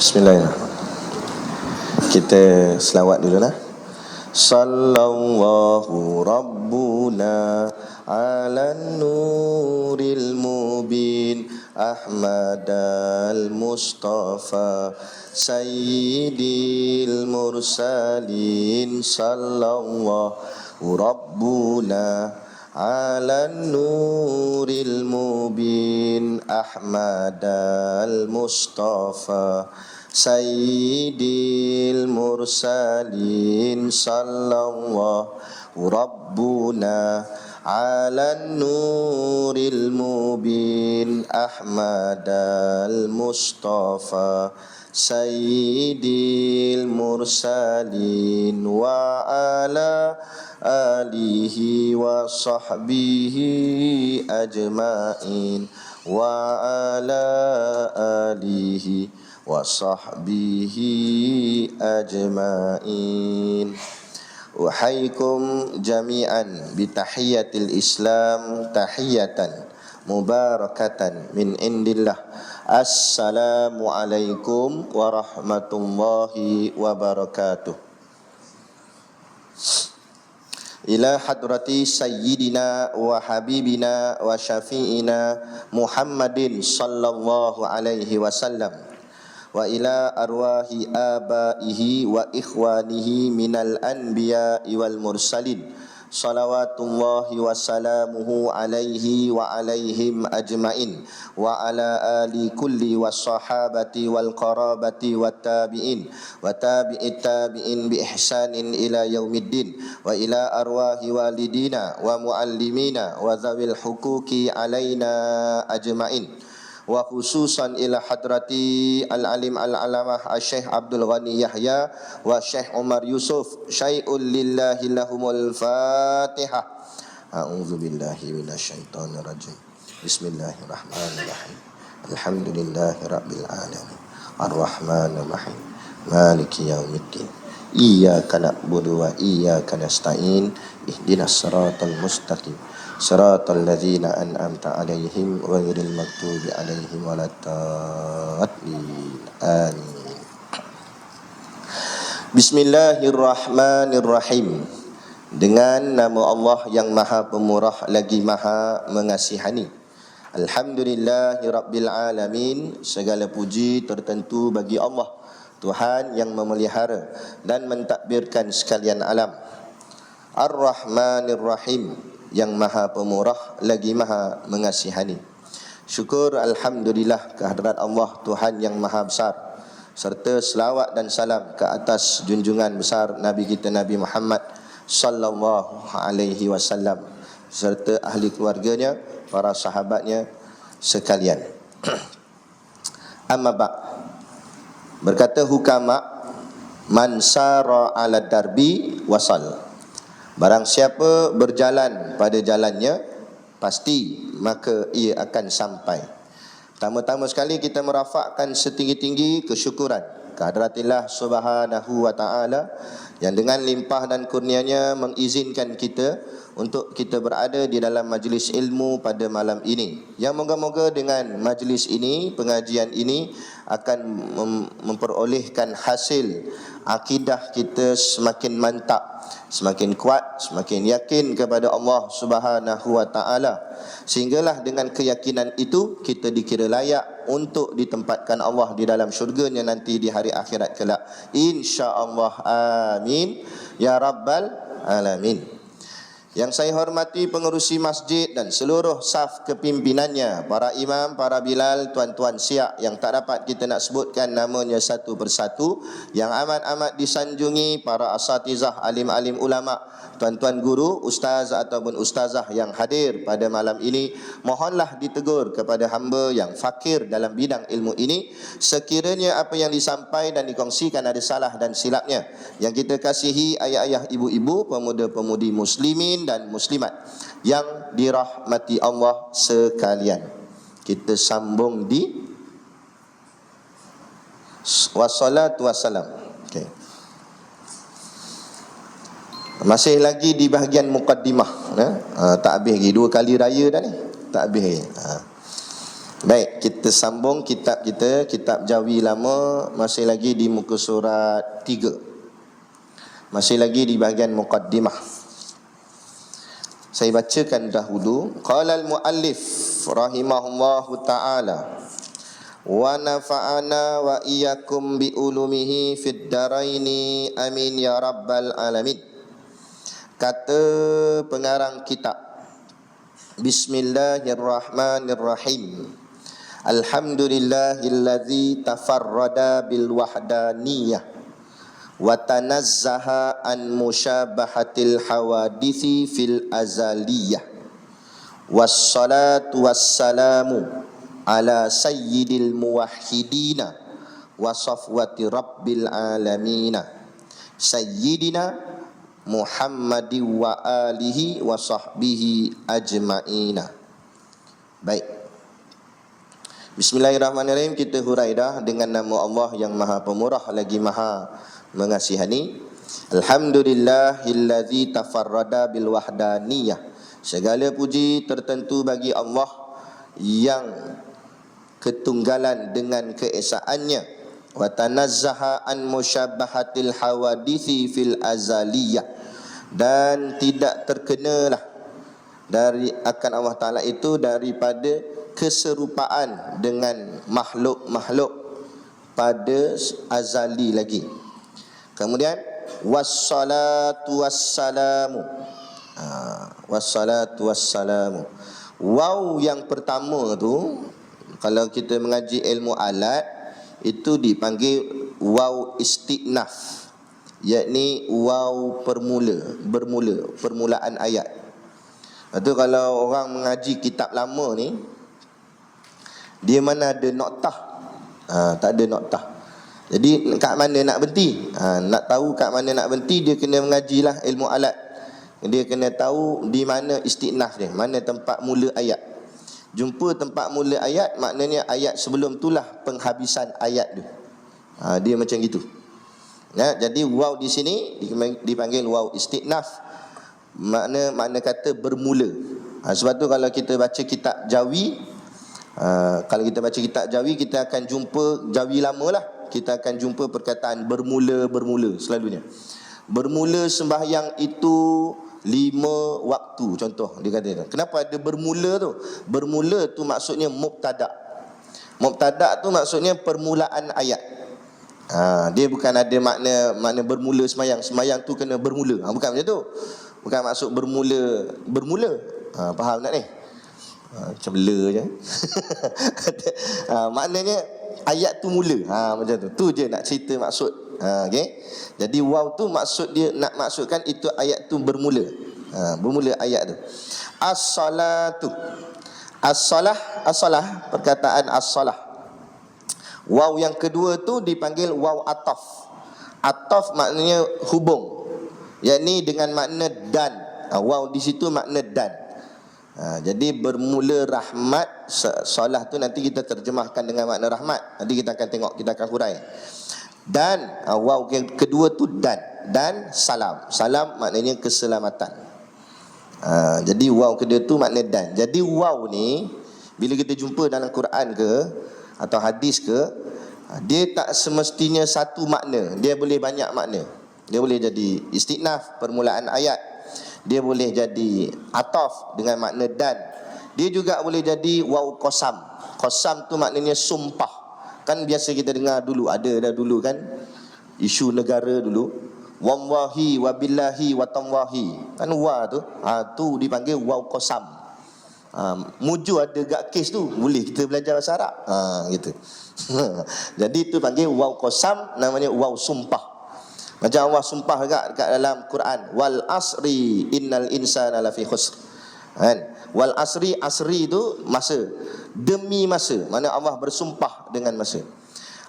Bismillahirrahmanirrahim. Kita selawat dulu lah. Sallallahu rabbuna ala nuril mubin Ahmadal Mustafa Sayyidil mursalin. Sallallahu rabbuna ala nuril mubin Ahmadal Mustafa Sayyidil mursalin. Sallallahu rabbuna ala nuril mubin Ahmadal Mustafa Sayyidil mursalin wa ala alihi wa sahbihi ajma'in wa ala alihi wa sahbihi ajma'in. Uhaykum jami'an bitahiyatil Islam tahiyatan mubarakatan min indillah. Assalamu alaikum warahmatullahi wabarakatuh. Ila hadrati sayyidina wa habibina wa syafi'ina Muhammadin sallallahu alaihi wasallam wa ila arwahi abaihi wa ikhwanihi minal anbiya'i wal mursalin salawatullahi wa salamuhu alaihi wa alaihim ajma'in wa ala ali kulli wa sahabati wal qarabati wa tabi'in wa tabi'it tabi'in bi ihsanin ila yaumiddin wa ila arwahi walidina wa muallimina wa zawil huquqi alaina ajma'in wa khususan ila hadrati al-alim al-alamah Syekh Abdul Ghani Yahya wa Syekh Umar Yusuf syai'un lillahi lahumul Fatihah. A'udzu billahi minasyaitonir rajim. Bismillahirrahmanirrahim. Alhamdulillahi rabbil alamin. Arrahmanir rahim. Maliki yaumiddin. Iyyaka na'budu wa iyyaka nasta'in. Ihdinas siratal mustaqim. Siratal ladzina an'amta 'alaihim ghairil maghdubi 'alaihim waladdallin. Amin. Bismillahirrahmanirrahim. Dengan nama Allah yang Maha Pemurah lagi Maha Mengasihani. Alhamdulillahirabbil alamin. Segala puji tertentu bagi Allah, Tuhan yang memelihara dan mentadbirkan sekalian alam. Ar-Rahmanir-Rahim, yang Maha Pemurah lagi Maha Mengasihani. Syukur alhamdulillah kehadrat Allah Tuhan yang Maha Besar, serta selawat dan salam ke atas junjungan besar Nabi kita Nabi Muhammad sallallahu alaihi wasallam serta ahli keluarganya, para sahabatnya sekalian. Amma ba'. Berkata hukama, man sara ala darbi wasal. Barang siapa berjalan pada jalannya, pasti maka ia akan sampai. Pertama-tama sekali kita merafakkan setinggi-tinggi kesyukuran kehadраtillah subhanahu wa ta'ala yang dengan limpah dan kurnianya mengizinkan kita untuk kita berada di dalam majlis ilmu pada malam ini. Yang moga-moga dengan majlis ini, pengajian ini akan memperolehkan hasil akidah kita semakin mantap, semakin kuat, semakin yakin kepada Allah Subhanahu wa taala, sehinggalah dengan keyakinan itu kita dikira layak untuk ditempatkan Allah di dalam syurganya nanti di hari akhirat kelak, insya-Allah. Amin ya rabbal alamin. Yang saya hormati pengerusi masjid dan seluruh saf kepimpinannya, para imam, para bilal, tuan-tuan siak yang tak dapat kita nak sebutkan namanya satu persatu, yang amat-amat disanjungi para asatizah, alim-alim ulama, tuan-tuan guru, ustaz ataupun ustazah yang hadir pada malam ini, mohonlah ditegur kepada hamba yang fakir dalam bidang ilmu ini, sekiranya apa yang disampaikan dan dikongsikan ada salah dan silapnya. Yang kita kasihi ayah-ayah, ibu-ibu, pemuda-pemudi muslimin dan muslimat yang dirahmati Allah sekalian. Kita sambung di wassalatu wassalam. Okay. Masih lagi di bahagian muqaddimah, tak habis lagi, 2 kali raya dah ni, tak habis lagi. Baik, kita sambung kitab kita, kitab Jawi lama, masih lagi di muka surat 3. Masih lagi di bahagian muqaddimah. Saya bacakan dahulu. Qala al-muallif rahimahullahu ta'ala wa nafa'ana wa iyyakum bi ulumihi fid daraini amin ya rabbal alamin. Kata pengarang kitab, Bismillahirrahmanirrahim. Alhamdulillahilladzi tafarrada bil wahdaniyah wa tanazzaha an musyabahatil hawadithi fil azaliyah. Wassalatu wassalamu ala sayyidil muwahhidina wa safwati rabbil alamina sayyidina Muhammadi wa alihi wa sahbihi ajma'ina. Baik, Bismillahirrahmanirrahim. Kita hurai dah dengan nama Allah yang Maha Pemurah lagi Maha Mengasihani. Alhamdulillahilladzi tafarrada bil wahdaniyah. Segala puji tertentu bagi Allah yang ketunggalan dengan keesaannya. Wa tanazzaha an musyabbahatil hawadithi fil azaliyah, dan tidak terkenalah dari akan Allah Ta'ala itu daripada keserupaan dengan makhluk-makhluk pada azali lagi. Kemudian wassalatu wassalamu, wassalatu wassalamu. Waw yang pertama tu, kalau kita mengaji ilmu alat, itu dipanggil waw istinaf, yakni waw permulaan ayat. Lepas tu kalau orang mengaji kitab lama ni, dia mana ada noktah, tak ada noktah. Jadi kat mana nak berhenti, nak tahu kat mana nak berhenti, dia kena mengajilah ilmu alat. Dia kena tahu di mana istinaf dia, mana tempat mula ayat. Jumpa tempat mula ayat, maknanya ayat sebelum itulah penghabisan ayat tu. Dia macam gitu. Ya, jadi waw di sini dipanggil waw istinaf. Makna kata bermula. Sebab tu kalau kita baca kitab Jawi, kalau kita baca kitab Jawi, kita akan jumpa Jawi lama lah, kita akan jumpa perkataan bermula selalunya. Bermula sembahyang itu 5 waktu, contoh dia kata. Kenapa ada bermula tu? Bermula tu maksudnya mubtada'. Mubtada' tu maksudnya permulaan ayat. Dia bukan ada makna bermula sembahyang. Sembahyang tu kena bermula. Bukan macam tu. Bukan maksud bermula. Faham tak ni? Macam bela je. Maknanya ayat tu mula. Macam tu. Tu je nak cerita maksud. Okay? Jadi waw tu maksud dia nak maksudkan itu ayat tu bermula. Bermula ayat tu. As-salatu. As-salah, perkataan as-salah. Waw yang kedua tu dipanggil waw ataf. Ataf maknanya hubung, yakni dengan makna dan. Waw di situ makna dan. Jadi bermula rahmat. Salah tu nanti kita terjemahkan dengan makna rahmat. Nanti kita akan tengok, kita akan hurai. Dan waw yang kedua tu dan salam. Salam maknanya keselamatan. Jadi waw kedua tu makna dan. Jadi waw ni bila kita jumpa dalam Quran ke atau hadis ke, dia tak semestinya satu makna. Dia boleh banyak makna. Dia boleh jadi istinaf, permulaan ayat. Dia boleh jadi ataf dengan makna dan. Dia juga boleh jadi waw qasam. Qasam tu maknanya sumpah. Kan biasa kita dengar dulu, ada dah dulu kan, isu negara dulu, wallahi wabillahi watamwahi. Kan wa tu, tu dipanggil waw qasam. Muju ada gak kes tu, boleh kita belajar bahasa Arab. Gitu. Jadi tu panggil waw qasam, namanya waw sumpah. Macam Allah sumpah dekat dalam Quran, wal asri innal insana lafi khusr. Kan? Wal asri, asri tu masa, demi masa. Mana Allah bersumpah dengan masa.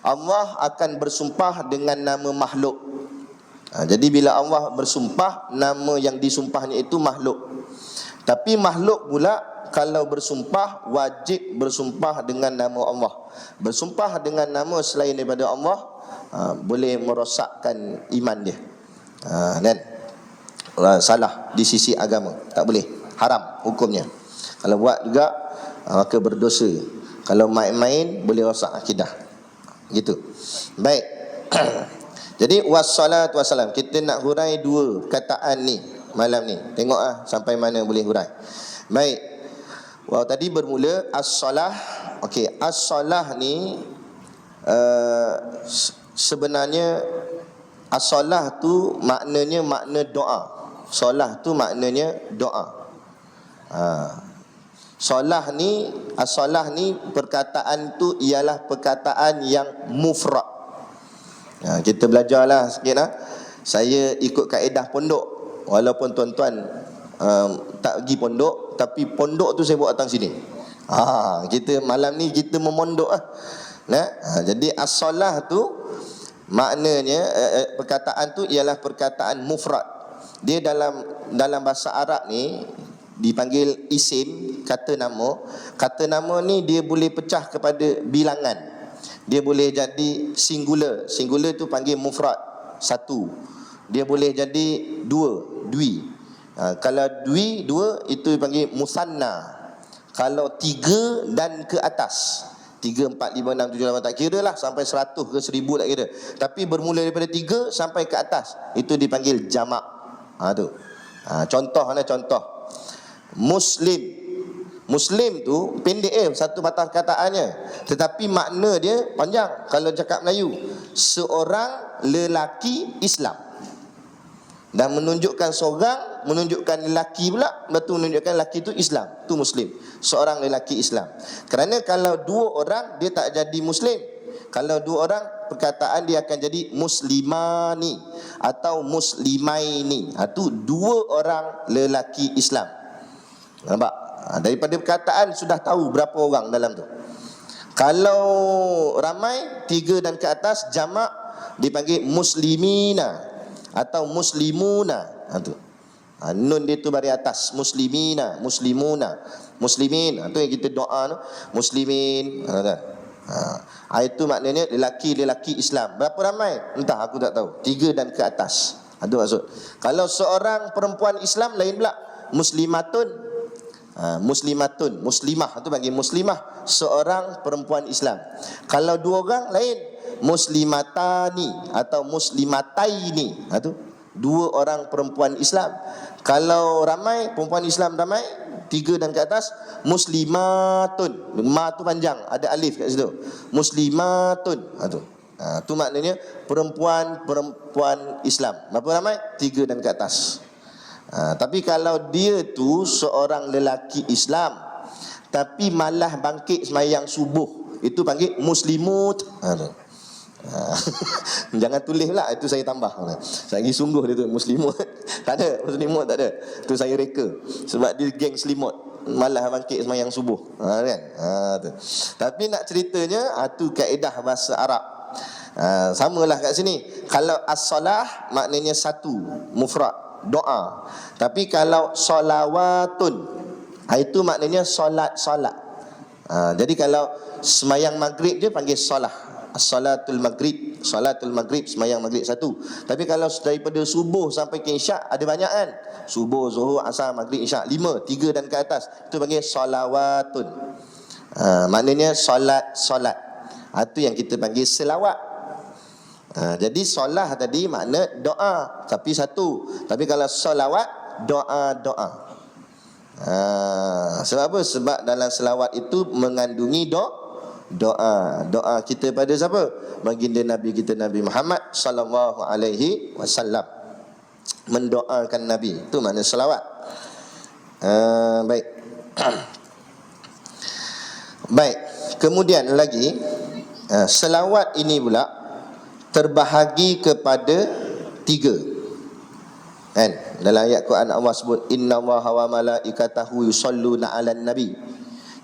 Allah akan bersumpah dengan nama makhluk. Jadi bila Allah bersumpah, nama yang disumpahnya itu makhluk. Tapi makhluk pula kalau bersumpah wajib bersumpah dengan nama Allah. Bersumpah dengan nama selain daripada Allah boleh merosakkan iman dia. Dan salah di sisi agama, tak boleh, haram hukumnya. Kalau buat juga maka berdosa. Kalau main-main boleh rosak akidah. Gitu. Baik. Jadi wassalatu wassalam, kita nak hurai dua kataan ni malam ni. Tengok sampai mana boleh hurai. Baik. Wow, tadi bermula as-salah. Okey, as-salah ni sebenarnya as-salah tu maknanya makna doa. Solah tu maknanya doa. Solah ni, as-salah ni perkataan tu ialah perkataan yang mufrad. Kita belajarlah sikit lah. Saya ikut kaedah pondok. Walaupun tuan-tuan tak pergi pondok, tapi pondok tu saya buat datang sini. Kita malam ni kita memondok lah. Jadi as-salah tu maknanya perkataan tu ialah perkataan mufrad. Dia dalam bahasa Arab ni dipanggil isim, kata nama. Kata nama ni dia boleh pecah kepada bilangan. Dia boleh jadi singular. Singular tu panggil mufrad, satu. Dia boleh jadi dua, dwi. Kalau dwi, dua, itu dipanggil musanna. Kalau tiga dan ke atas, 3, 4, 5, 6, 7, 8, tak kira lah, sampai 100 ke 1000 tak kira. Tapi bermula daripada 3 sampai ke atas, itu dipanggil jamak. Contoh mana contoh? Muslim. Muslim tu pendek satu batang kataannya, tetapi makna dia panjang. Kalau cakap Melayu, seorang lelaki Islam. Dan menunjukkan seorang, menunjukkan lelaki pula, betul menunjukkan lelaki itu Islam, itu Muslim, seorang lelaki Islam. Kerana kalau dua orang dia tak jadi Muslim. Kalau dua orang, perkataan dia akan jadi muslimani atau muslimaini. Itu dua orang lelaki Islam. Nampak? Daripada perkataan sudah tahu berapa orang dalam tu. Kalau ramai 3 dan ke atas, jamak dipanggil muslimina atau muslimuna. Nun dia tu baris atas, muslimina, muslimuna, muslimin. Itu yang kita doa tu, muslimin. Itu maknanya lelaki-lelaki Islam. Berapa ramai? Entah, aku tak tahu. 3 dan ke atas. Itu maksud. Kalau seorang perempuan Islam lain pula, muslimatun. Muslimatun, muslimah itu bagi muslimah, seorang perempuan Islam. Kalau dua orang lain, muslimatani atau muslimataini. Itu dua orang perempuan Islam. Kalau ramai, perempuan Islam ramai, 3 dan ke atas, muslimatun. Ma tu panjang, ada alif kat situ. Muslimatun. Itu maknanya perempuan Islam. Berapa ramai? 3 dan ke atas. Tapi kalau dia tu seorang lelaki Islam, tapi malah bangkit sembahyang subuh, itu panggil muslimut. Jangan tulis pula, itu saya tambah. Saya lagi sungguh dia tu muslimut. Tak ada, muslimut tak ada. Itu saya reka. Sebab dia geng selimut, malah bangkit sembahyang subuh. Kan? Tapi nak ceritanya, itu kaedah bahasa Arab. Samalah kat sini. Kalau as-salah maknanya satu, mufrad, doa. Tapi kalau solawatun, itu maknanya solat. Jadi kalau semayang maghrib dia panggil solah, as-salatul maghrib, salatul maghrib, semayang maghrib satu. Tapi kalau daripada subuh sampai ke isyak ada banyak kan, subuh, zuhur, asar, maghrib, isyak, 5, 3 dan ke atas, itu panggil solawatun. Maknanya solat. Itu yang kita panggil selawat. Jadi solah tadi makna doa, tapi satu. Tapi kalau solawat, doa. Sebab apa? Sebab dalam selawat itu mengandungi doa. Doa kita pada siapa? Baginda Nabi kita, Nabi Muhammad sallallahu alaihi wasallam. Mendoakan Nabi, itu makna selawat. Baik. Baik. Kemudian lagi, selawat ini pula terbahagi kepada 3. Kan? Dalam ayat Quran Allah sebut, innallaha wa malaikatahu yusalluna 'alan nabi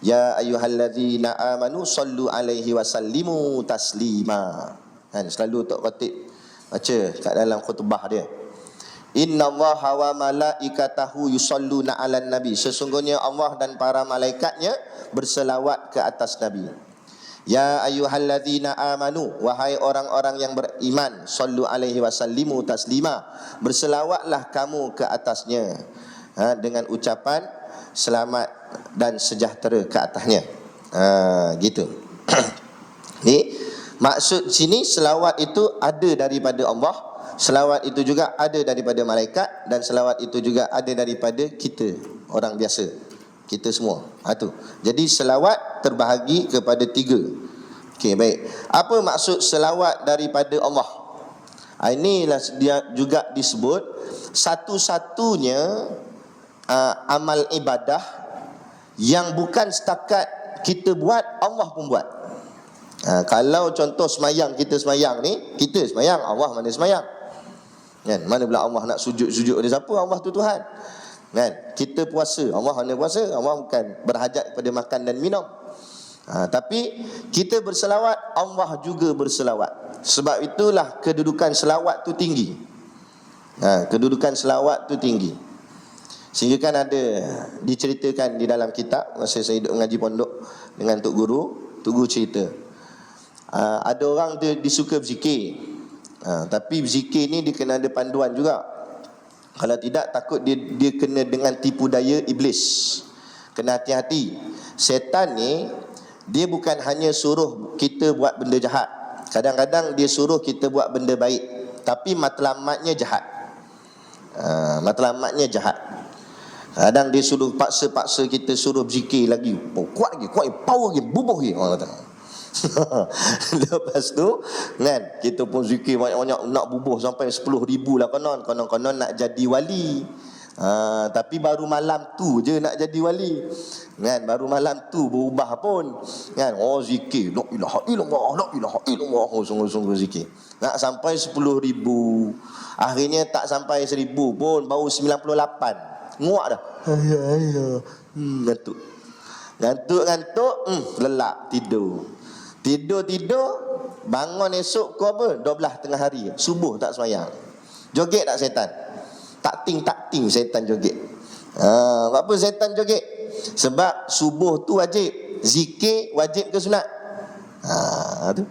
ya ayyuhallazina amanu sallu alaihi wa sallimu taslima. Kan? Selalu Tok Khatib baca kat dalam khutbah dia, innallaha wa malaikatahu yusalluna 'alan nabi, sesungguhnya Allah dan para malaikatnya berselawat ke atas Nabi. Ya ayyuhalladzina amanu, wahai orang-orang yang beriman, sallu alaihi wasallimu taslima, berselawatlah kamu ke atasnya dengan ucapan selamat dan sejahtera ke atasnya. Gitu. Ni maksud sini selawat itu ada daripada Allah, selawat itu juga ada daripada malaikat, dan selawat itu juga ada daripada kita orang biasa, kita semua. Tu. Jadi selawat terbahagi kepada 3. Okey, baik. Apa maksud selawat daripada Allah? Inilah dia juga disebut satu-satunya amal ibadah yang bukan setakat kita buat, Allah pun buat. Kalau contoh semayang, kita semayang ni, kita semayang, Allah mana semayang? Kan? Mana pula Allah nak sujud-sujud dia siapa? Allah tu Tuhan. Kan? Kita puasa, Allah mana puasa? Allah bukan berhajat kepada makan dan minum. Tapi kita berselawat, Allah juga berselawat. Sebab itulah kedudukan selawat tu tinggi. Kedudukan selawat tu tinggi. Sehingga kan ada diceritakan di dalam kitab, masa saya duduk mengaji pondok dengan Tok Guru cerita. Ada orang dia suka berzikir. Tapi berzikir ni dia kena ada panduan juga. Kalau tidak, takut dia kena dengan tipu daya iblis. Kena hati-hati. Setan ni dia bukan hanya suruh kita buat benda jahat. Kadang-kadang dia suruh kita buat benda baik, tapi matlamatnya jahat. Matlamatnya jahat. Kadang dia suruh paksa kita suruh berzikir lagi. Kuat lagi, power lagi, bubuh lagi. Orang kata. Lepas tu kan, kita pun zikir banyak-banyak, nak bubuh sampai 10,000 lah konon nak jadi wali. Tapi baru malam tu je nak jadi wali. Kan, baru malam tu berubah pun. Kan, zikir la ilaha illallah, la ilaha illallah, sungguh-sungguh zikir. Nak sampai 10,000. Akhirnya tak sampai 1,000 pun, baru 98. Nguak dah. Ngantuk, lelap, tidur, bangun esok kau apa? 12 tengah hari, subuh tak semayang. Joget tak setan? Tak ting setan joget. Apa setan joget? Sebab subuh tu wajib, zikir wajib ke sunat? Tu.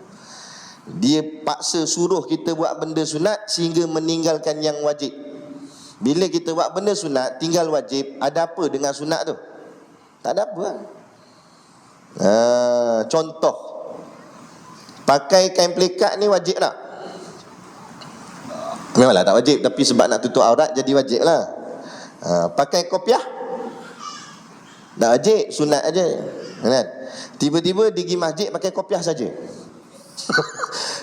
Dia paksa suruh kita buat benda sunat sehingga meninggalkan yang wajib. Bila kita buat benda sunat, tinggal wajib, ada apa dengan sunat tu? Tak ada apa. Contoh, pakai kain pelikat ni wajib tak? Memanglah tak wajib, tapi sebab nak tutup aurat jadi wajib lah. Pakai kopiah tak wajib, sunat aja. Kan? Tiba-tiba pergi masjid pakai kopiah saja.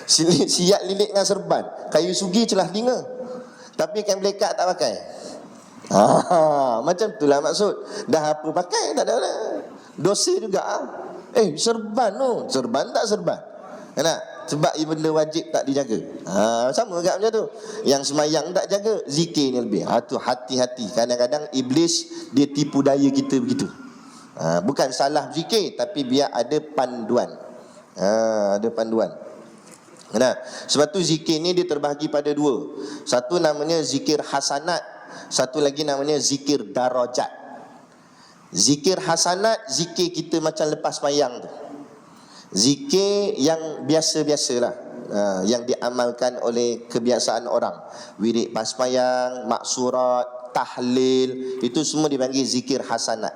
Siap lilit dengan serban, kayu sugi celah telinga, tapi kain pelikat tak pakai. Macam itulah maksud. Dah apa pakai tak ada lah. Dosa juga. Serban tu, serban tak serban. Kenapa? Sebab benda wajib tak dijaga. Sama juga macam tu. Yang semayang tak jaga, zikir ni lebih. Tu hati-hati. Kadang-kadang iblis dia tipu daya kita begitu. Bukan salah zikir, tapi biar ada panduan. Ada panduan. Nah, sebab tu zikir ni dia terbahagi pada 2. Satu namanya zikir hasanat, satu lagi namanya zikir darajat. Zikir hasanat, zikir kita macam lepas semayang tu. Zikir yang biasa-biasalah, yang diamalkan oleh kebiasaan orang. Wirid pas semayang, maksurat, tahlil, itu semua dipanggil zikir hasanat.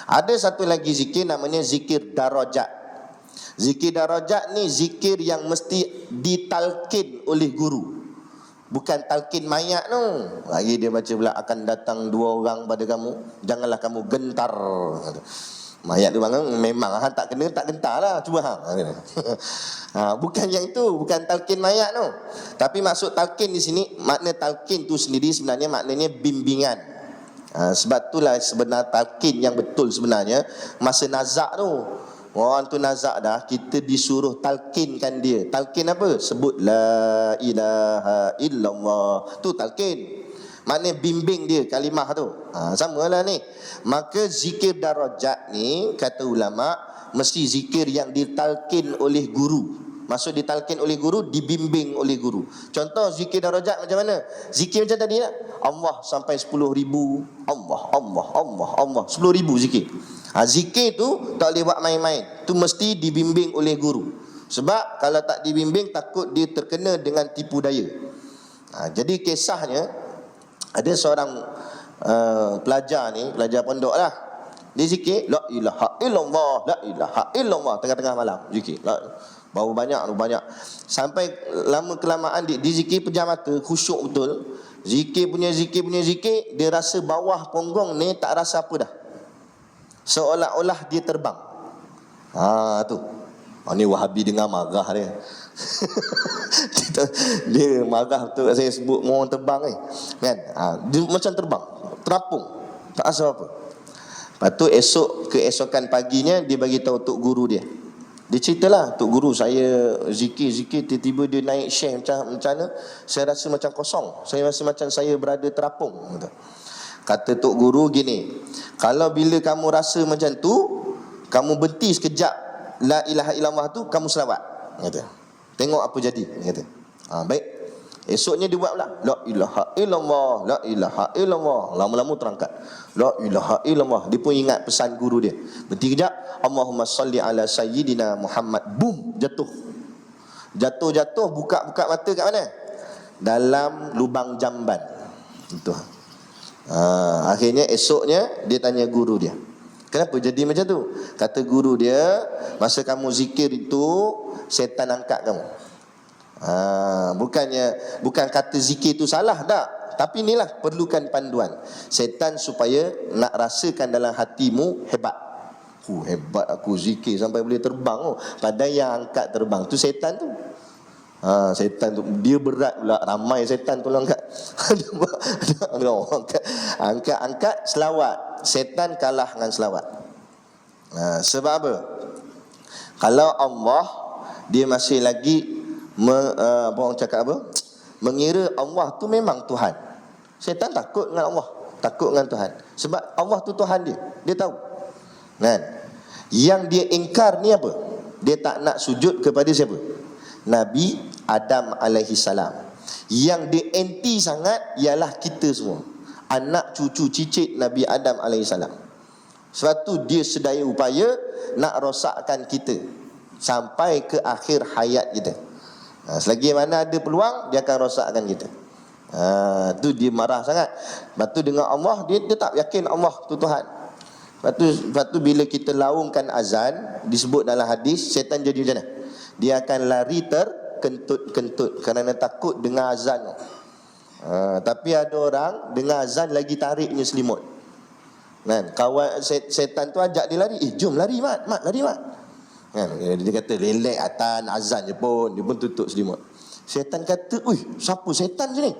Ada satu lagi zikir namanya zikir darajat. Zikir darajat ni zikir yang mesti ditalkin oleh guru. Bukan talkin mayat tu. Lagi dia baca pula, akan datang 2 orang pada kamu, janganlah kamu gentar. Mayat tu bangun, memang tak kena, tak gentar lah, cuba bukan yang itu, bukan talkin mayat tu. Tapi maksud talkin di sini, makna talkin tu sendiri sebenarnya maknanya bimbingan. Sebab itulah sebenar talkin yang betul sebenarnya masa nazak tu. Orang tu nazak dah, kita disuruh talkinkan dia. Talkin apa? Sebut la ilaha illallah. Tu talkin. Maknanya bimbing dia kalimah tu. Samalah ni. Maka zikir darajat ni, kata ulama, mesti zikir yang ditalkin oleh guru. Maksud ditalkin oleh guru, dibimbing oleh guru. Contoh zikir darajat macam mana? Zikir macam tadi lah, Allah sampai 10,000. Allah 10,000 zikir. Zikir tu tak boleh buat main-main. Tu mesti dibimbing oleh guru. Sebab kalau tak dibimbing, takut dia terkena dengan tipu daya. Jadi kisahnya, ada seorang pelajar ni, pelajar pondok lah. Dia zikir la ilaha illallah, la ilaha illallah tengah-tengah malam zikir. Baru banyak sampai lama kelamaan dia zikir pejam mata, khusyuk betul. Zikir punya zikir, dia rasa bawah punggung ni tak rasa apa dah. Seolah-olah dia terbang. Tu. Ni Wahabi dengar marah dia. Dia marah betul saya sebut orang terbang ni. Kan? Dia macam terbang, terapung, tak rasa apa. Lepas tu keesokan paginya dia bagi tahu tok guru dia. Dia ceritalah, tok guru saya zikir tiba-tiba dia naik share macam mana, saya rasa macam kosong. Saya rasa macam saya berada terapung. Kata tok guru gini, kalau bila kamu rasa macam tu, kamu berhenti sekejap la ilaha illallah tu, kamu selawat. Kata. Tengok apa jadi. Kata. Baik. Esoknya dia buat pula la ilaha illallah, la ilaha illallah. Lama-lama terangkat la ilaha illallah. Dia pun ingat pesan guru dia. Berhenti kejap, Allahumma salli ala sayyidina Muhammad. Boom, jatuh, buka mata kat mana? Dalam lubang jamban. Itu. Akhirnya esoknya dia tanya guru dia, kenapa jadi macam tu? Kata guru dia, masa kamu zikir itu setan angkat kamu. Bukan kata zikir tu salah tak, tapi inilah perlukan panduan setan supaya nak rasakan dalam hatimu hebat. Hebat aku zikir sampai boleh terbang. Padahal yang angkat terbang tu setan tu. Setan tu dia berat pula, ramai setan tu angkat. Angkat selawat. Setan kalah dengan selawat. Sebab apa? Kalau Allah dia masih lagi orang cakap apa? Mengira Allah tu memang Tuhan. Setan takut dengan Allah, takut dengan Tuhan. Sebab Allah tu Tuhan dia. Dia tahu. Kan? Yang dia ingkar ni apa? Dia tak nak sujud kepada siapa? Nabi Adam alaihi salam. Yang dia anti sangat ialah kita semua, anak cucu cicit Nabi Adam alaihi salam. Sebab tu dia sedaya upaya nak rosakkan kita sampai ke akhir hayat kita. Selagi mana ada peluang, dia akan rosakkan kita. Tu dia marah sangat. Lepas tu dengan Allah, dia tak yakin Allah tu Tuhan. Lepas tu bila kita laungkan azan, disebut dalam hadis, setan jadi macam mana? Dia akan lari terkentut-kentut kerana takut dengar azan. Tapi ada orang dengar azan lagi tariknya selimut. Kan? Kawan setan tu ajak dia lari. Jom lari mat, lari mat. Kan? Dia kata relax atan azan je pun. Dia pun tutup selimut. Setan kata, siapa setan sini?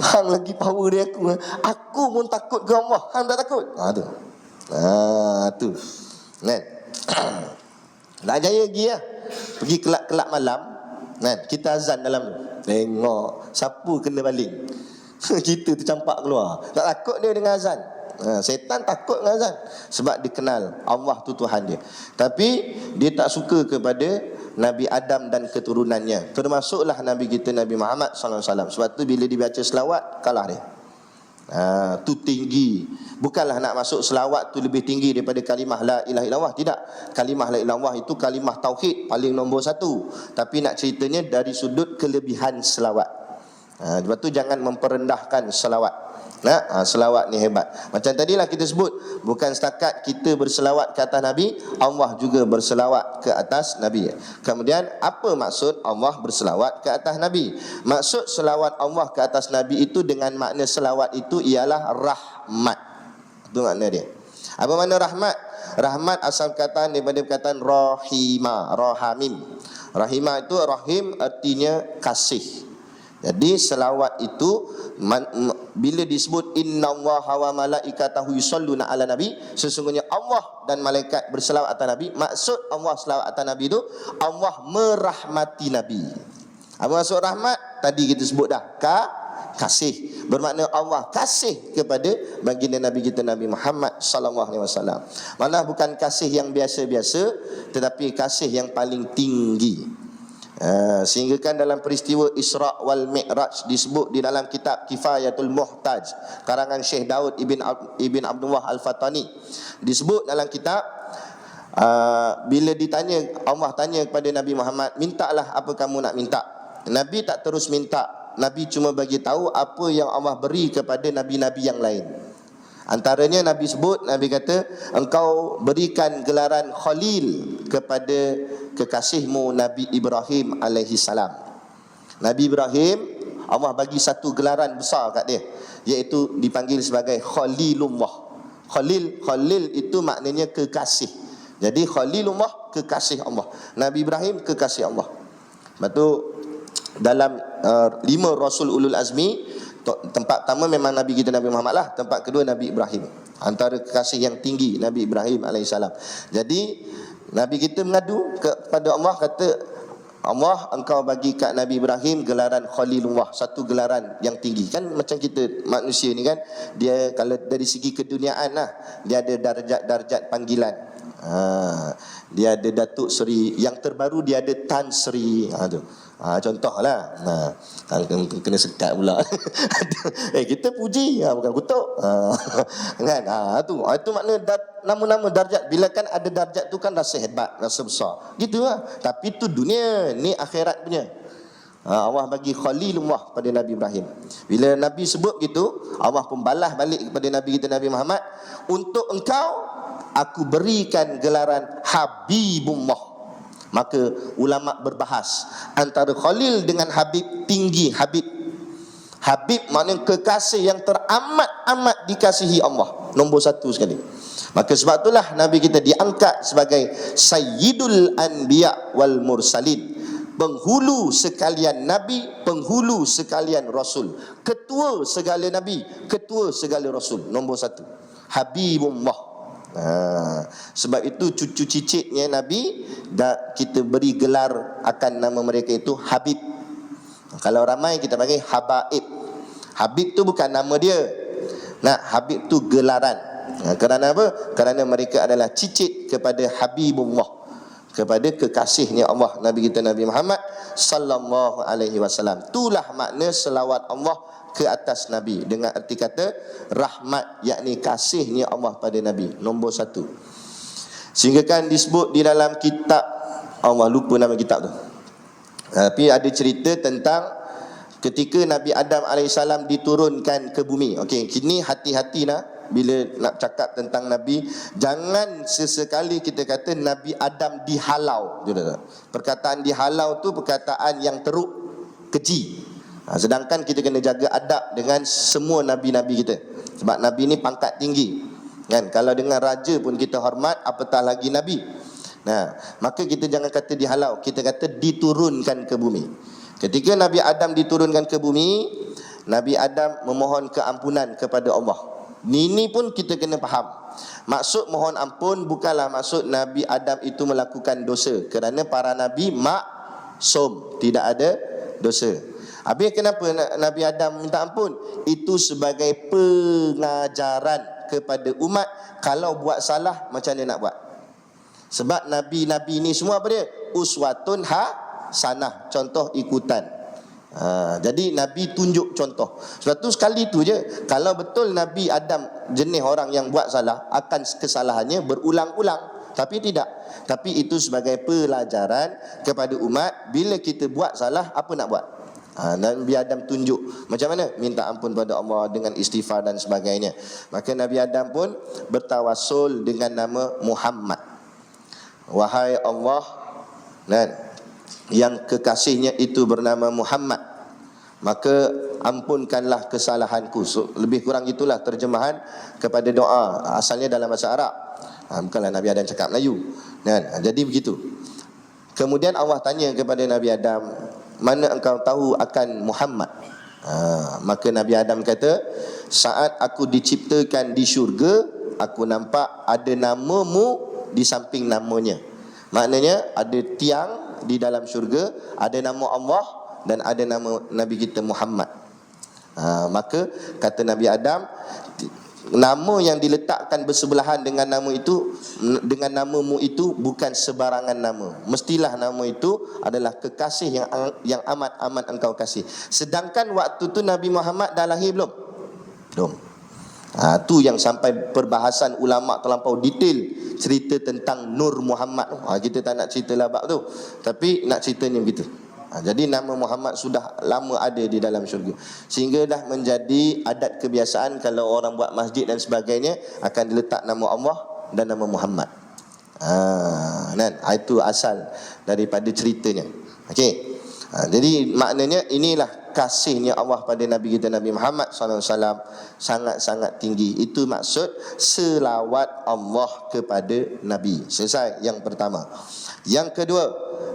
Hang lagi power dia aku. Aku pun takut ke Allah, hang tak takut. Tu. Kan? Nak jaya pergi lah. Pergi kelak-kelak malam. Kan? Kita azan dalam tu. Tengok siapa kena baling. Kita tercampak keluar. Tak takut dia dengan azan. Setan takut dengan azan sebab dia kenal Allah tu Tuhan dia. Tapi dia tak suka kepada Nabi Adam dan keturunannya, termasuklah Nabi kita Nabi Muhammad sallallahu alaihi wasallam. Sebab tu bila dibaca selawat, kalah dia. Tu tinggi. Bukanlah nak masuk selawat tu lebih tinggi daripada kalimah la ilaha illallah. Tidak. Kalimah la ilaha illallah itu kalimah tauhid paling nombor 1. Tapi nak ceritanya dari sudut kelebihan selawat. Sebab tu jangan memperendahkan selawat. Selawat ni hebat. Macam tadilah kita sebut, bukan setakat kita berselawat ke atas Nabi, Allah juga berselawat ke atas Nabi. Kemudian apa maksud Allah berselawat ke atas Nabi? Maksud selawat Allah ke atas Nabi itu dengan makna selawat itu ialah rahmat. Itu makna dia. Apa makna rahmat? Rahmat asal perkataan daripada perkataan rahima, rahamim. Rahimah itu rahim artinya kasih. Jadi selawat itu bila disebut innallaha wa malaikatahu yusholluna ala nabi, sesungguhnya Allah dan malaikat berselawat atas Nabi. Maksud Allah selawat atas Nabi itu Allah merahmati Nabi. Apa maksud rahmat? Tadi kita sebut dah, kasih. Bermakna Allah kasih kepada baginda Nabi kita Nabi Muhammad sallallahu alaihi wasallam. Malah bukan kasih yang biasa-biasa, tetapi kasih yang paling tinggi. Sehingga kan dalam peristiwa Isra' wal Mi'raj disebut di dalam kitab Kifayatul Muhtaj karangan Syekh Daud Ibn Abdullah Al-Fatani, disebut dalam kitab bila ditanya, Allah tanya kepada Nabi Muhammad, mintalah apa kamu nak minta. Nabi tak terus minta. Nabi cuma bagi tahu apa yang Allah beri kepada nabi-nabi yang lain. Antaranya Nabi sebut, Nabi kata, engkau berikan gelaran Khalil kepada kekasihmu Nabi Ibrahim alaihi salam. Nabi Ibrahim, Allah bagi satu gelaran besar kat dia, iaitu dipanggil sebagai Khalilullah. Khalil itu maknanya kekasih. Jadi Khalilullah, kekasih Allah. Nabi Ibrahim, kekasih Allah. Lepas tu dalam 5 Rasul Ulul Azmi, tempat pertama memang Nabi kita Nabi Muhammad lah. Tempat kedua Nabi Ibrahim. Antara kekasih yang tinggi Nabi Ibrahim AS. Jadi Nabi kita mengadu kepada Allah, kata, Allah, engkau bagi kat Nabi Ibrahim gelaran Khalilullah, satu gelaran yang tinggi. Kan macam kita manusia ni kan, dia kalau dari segi keduniaan lah, dia ada darjat-darjat panggilan. Dia ada Datuk Seri, yang terbaru dia ada Tan Sri. Tu. Contohlah. Kena sekat pula. Kita puji, bukan kutuk. Kan? Itu makna nama-nama darjat. Bila kan ada darjat tu kan rasa hebat, rasa besar. Gitu lah. Tapi tu dunia, ni akhirat punya. Allah bagi Khalilullah pada Nabi Ibrahim. Bila Nabi sebut gitu, Allah pun balas balik kepada Nabi kita Nabi Muhammad, untuk engkau aku berikan gelaran Habibullah. Maka ulama berbahas antara Khalil dengan Habib, tinggi Habib. Habib maknanya kekasih yang teramat-amat dikasihi Allah, nombor satu sekali. Maka sebab itulah Nabi kita diangkat sebagai Sayyidul Anbiya wal Mursalin, penghulu sekalian Nabi, penghulu sekalian Rasul, ketua segala Nabi, ketua segala Rasul, nombor satu Habibullah. Sebab itu cucu cicitnya Nabi kita beri gelar akan nama mereka itu Habib. Kalau ramai kita panggil Habaib. Habib tu bukan nama dia. Habib tu gelaran. Kerana apa? Kerana mereka adalah cicit kepada Habibullah, kepada kekasihnya Allah, Nabi kita Nabi Muhammad sallallahu alaihi wasallam. Itulah makna selawat Allah ke atas Nabi, dengan arti kata rahmat, yakni kasihnya Allah pada Nabi, nombor satu. Sehingga kan disebut di dalam kitab, Allah lupa nama kitab tu, tapi ada cerita tentang ketika Nabi Adam AS diturunkan ke bumi. Okey, kini hati-hati bila nak cakap tentang Nabi, jangan sesekali kita kata Nabi Adam dihalau. Perkataan dihalau tu perkataan yang teruk, keji. Sedangkan kita kena jaga adab dengan semua Nabi-Nabi kita. Sebab Nabi ni pangkat tinggi kan? Kalau dengan raja pun kita hormat, apatah lagi Nabi. Maka kita jangan kata dihalau, kita kata diturunkan ke bumi. Ketika Nabi Adam diturunkan ke bumi, Nabi Adam memohon keampunan kepada Allah. Ini pun kita kena faham. Maksud mohon ampun bukanlah maksud Nabi Adam itu melakukan dosa, kerana para Nabi maksum, tidak ada dosa. Habis kenapa Nabi Adam minta ampun? Itu sebagai pengajaran kepada umat, kalau buat salah macam mana nak buat. Sebab Nabi-Nabi ni semua apa dia? Uswatun hasanah, contoh ikutan. Jadi Nabi tunjuk contoh. Sebab tu sekali tu je. Kalau betul Nabi Adam jenis orang yang buat salah, akan kesalahannya berulang-ulang. Tapi tidak. Tapi itu sebagai pelajaran kepada umat, bila kita buat salah, apa nak buat? Nabi Adam tunjuk macam mana minta ampun pada Allah dengan istighfar dan sebagainya. Maka Nabi Adam pun bertawassul dengan nama Muhammad. Wahai Allah, yang kekasihnya itu bernama Muhammad, maka ampunkanlah kesalahanku. Lebih kurang itulah terjemahan kepada doa. Asalnya dalam bahasa Arab, bukanlah Nabi Adam cakap Melayu. Jadi begitu. Kemudian Allah tanya kepada Nabi Adam, mana engkau tahu akan Muhammad? Maka Nabi Adam kata, saat aku diciptakan di syurga, aku nampak ada namamu di samping namanya. Maknanya ada tiang di dalam syurga, ada nama Allah dan ada nama Nabi kita Muhammad. Maka kata Nabi Adam, nama yang diletakkan bersebelahan dengan nama itu, dengan namamu itu bukan sebarangan nama. Mestilah nama itu adalah kekasih yang amat-amat engkau kasih. Sedangkan waktu tu Nabi Muhammad dah lahir belum? Belum. Tu yang sampai perbahasan ulama terlampau detail cerita tentang Nur Muhammad. Kita tak nak cerita labak tu, tapi nak ceritanya begitu. Jadi nama Muhammad sudah lama ada di dalam syurga, sehingga dah menjadi adat kebiasaan kalau orang buat masjid dan sebagainya akan diletak nama Allah dan nama Muhammad. Itu asal daripada ceritanya. Okey. Jadi maknanya inilah kasihnya Allah pada Nabi kita Nabi Muhammad SAW sangat-sangat tinggi. Itu maksud selawat Allah kepada Nabi. Selesai yang pertama. Yang kedua,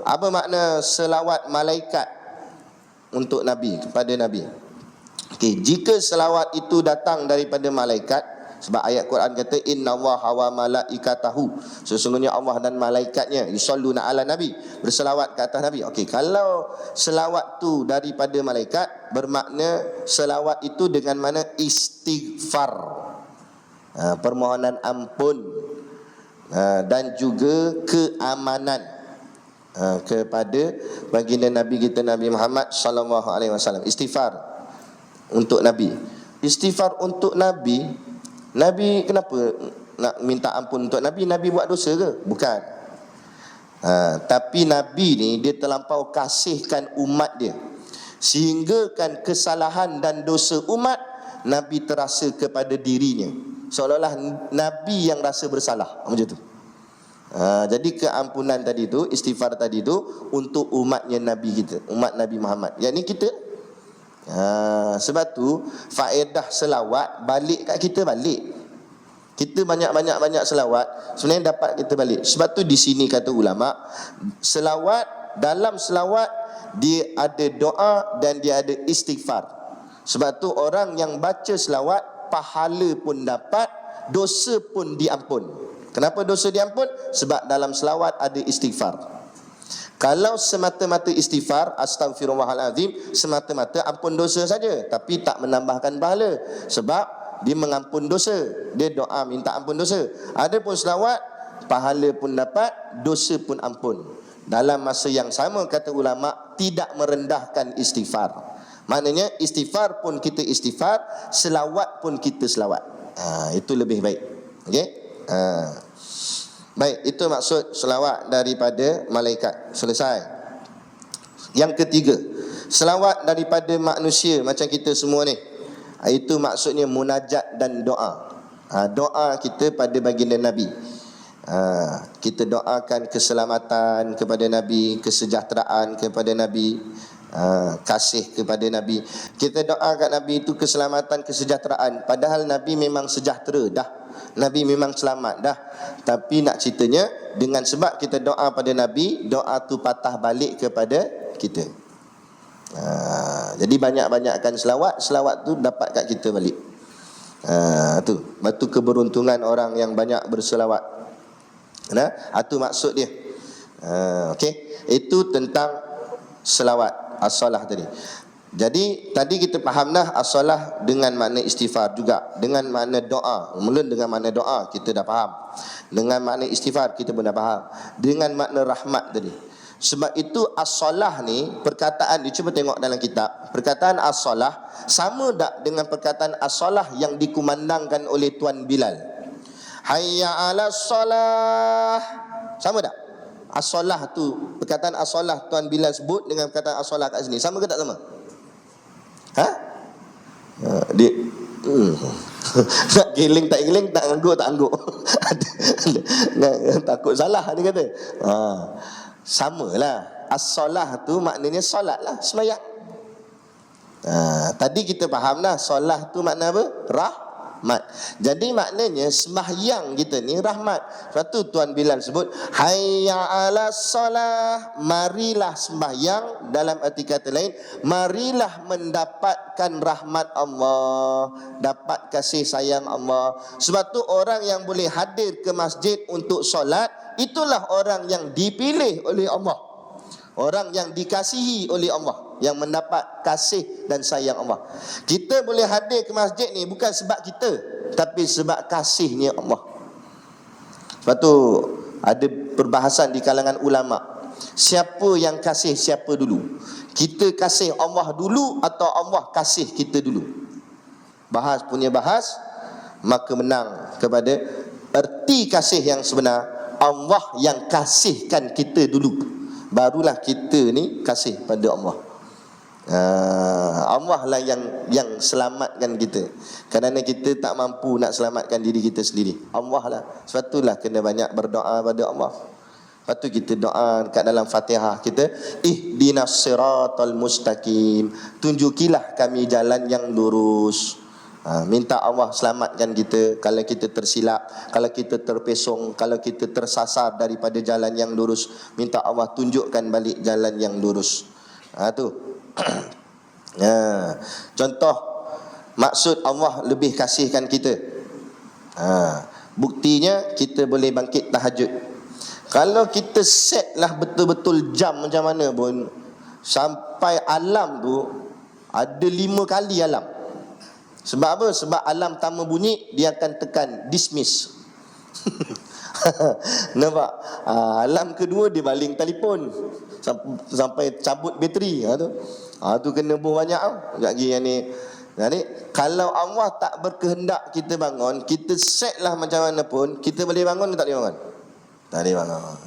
apa makna selawat malaikat untuk Nabi, kepada Nabi? Okey, jika selawat itu datang daripada malaikat, sebab ayat Quran kata innallaha wa malaikatahu, sesungguhnya Allah dan malaikatnya yusalluna ala nabi, berselawat ke atas Nabi. Okey, kalau selawat tu daripada malaikat, bermakna selawat itu dengan mana istighfar, permohonan ampun, dan juga keamanan kepada baginda Nabi kita Nabi Muhammad sallallahu alaihi wasallam. Istighfar untuk Nabi. Istighfar untuk Nabi. Nabi kenapa nak minta ampun untuk Nabi? Nabi buat dosa ke? Bukan. Tapi Nabi ni dia terlampau kasihkan umat dia, sehingga kan kesalahan dan dosa umat Nabi terasa kepada dirinya, seolah-olah Nabi yang rasa bersalah, macam tu. Jadi keampunan tadi tu, istighfar tadi tu untuk umatnya Nabi kita, umat Nabi Muhammad, yakni kita. Sebab tu faedah selawat balik kat kita balik. Kita banyak selawat sebenarnya dapat kita balik. Sebab tu di sini kata ulama, selawat, dalam selawat dia ada doa dan dia ada istighfar. Sebab tu orang yang baca selawat pahala pun dapat, dosa pun diampun. Kenapa dosa diampun? Sebab dalam selawat ada istighfar. Kalau semata-mata istighfar, astaghfirullahalazim, semata-mata ampun dosa saja, tapi tak menambahkan pahala, sebab dia mengampun dosa, dia doa minta ampun dosa. Adapun selawat, pahala pun dapat, dosa pun ampun. Dalam masa yang sama kata ulama, tidak merendahkan istighfar. Maknanya istighfar pun kita istighfar, selawat pun kita selawat. Itu lebih baik. Okey? Baik, itu maksud selawat daripada malaikat. Selesai. Yang ketiga, selawat daripada manusia macam kita semua ni. Itu maksudnya munajat dan doa. Doa kita pada baginda Nabi. Kita doakan keselamatan kepada Nabi, kesejahteraan kepada Nabi, kasih kepada Nabi. Kita doa kat Nabi itu keselamatan, kesejahteraan, padahal Nabi memang sejahtera dah, Nabi memang selamat dah. Tapi nak ceritanya, dengan sebab kita doa pada Nabi, doa tu patah balik kepada kita. Jadi banyak-banyakkan selawat, selawat tu dapat kat kita balik. Tu batu keberuntungan orang yang banyak berselawat. Itu maksud dia. Okey, itu tentang selawat as-salah tadi. Jadi tadi kita faham dah as-salah dengan makna istighfar juga, dengan makna doa. Mula dengan makna doa kita dah faham. Dengan makna istighfar kita pun dah faham. Dengan makna rahmat tadi. Sebab itu as-salah ni perkataan dia, cuba tengok dalam kitab. Perkataan as-salah sama tak dengan perkataan as-salah yang dikumandangkan oleh Tuan Bilal? Hayya 'alas salah. Sama tak? As-salah tu, perkataan as-salah Tuan Bilal sebut dengan perkataan as-salah kat sini, sama ke tak sama? Dia nak giling tak giling, tak angguk tak angguk. Takut salah dia kata. Samalah. As-salah tu maknanya solat lah, sembahyang. Tadi kita faham dah, solat tu makna apa? Rahmat. Jadi maknanya sembahyang kita ni rahmat. Sebab tu Tuan Bilal sebut hayya 'alas salah, marilah sembahyang. Dalam arti kata lain, marilah mendapatkan rahmat Allah, dapat kasih sayang Allah. Sebab tu orang yang boleh hadir ke masjid untuk solat, itulah orang yang dipilih oleh Allah, orang yang dikasihi oleh Allah, yang mendapat kasih dan sayang Allah. Kita boleh hadir ke masjid ni bukan sebab kita, tapi sebab kasihnya Allah. Sebab tu ada perbahasan di kalangan ulama, siapa yang kasih siapa dulu? Kita kasih Allah dulu atau Allah kasih kita dulu? Bahas punya bahas, maka menang kepada erti kasih yang sebenar, Allah yang kasihkan kita dulu, barulah kita ni kasih pada Allah. Allah lah yang selamatkan kita, kerana kita tak mampu nak selamatkan diri kita sendiri. Allah lah. Sebab itulah kena banyak berdoa pada Allah. Lepas tu kita doa kat dalam Fatihah kita, ihdinas siratal mustaqim, tunjukilah kami jalan yang lurus. Minta Allah selamatkan kita kalau kita tersilap, kalau kita terpesong, kalau kita tersasar daripada jalan yang lurus. Minta Allah tunjukkan balik jalan yang lurus. Tu contoh maksud Allah lebih kasihkan kita. Buktinya kita boleh bangkit tahajud. Kalau kita set lah betul-betul jam macam mana pun, sampai alam tu ada 5 kali alam. Sebab apa? Sebab alam pertama bunyi, dia akan tekan dismiss. Nampak? Alam kedua dia baling telefon sampai cabut bateri. Tu kena buh banyak tau. Sekejap lagi yang ni. Jadi kalau Allah tak berkehendak kita bangun, kita set lah macam mana pun, kita boleh bangun ke tak boleh bangun? Tak boleh bangun.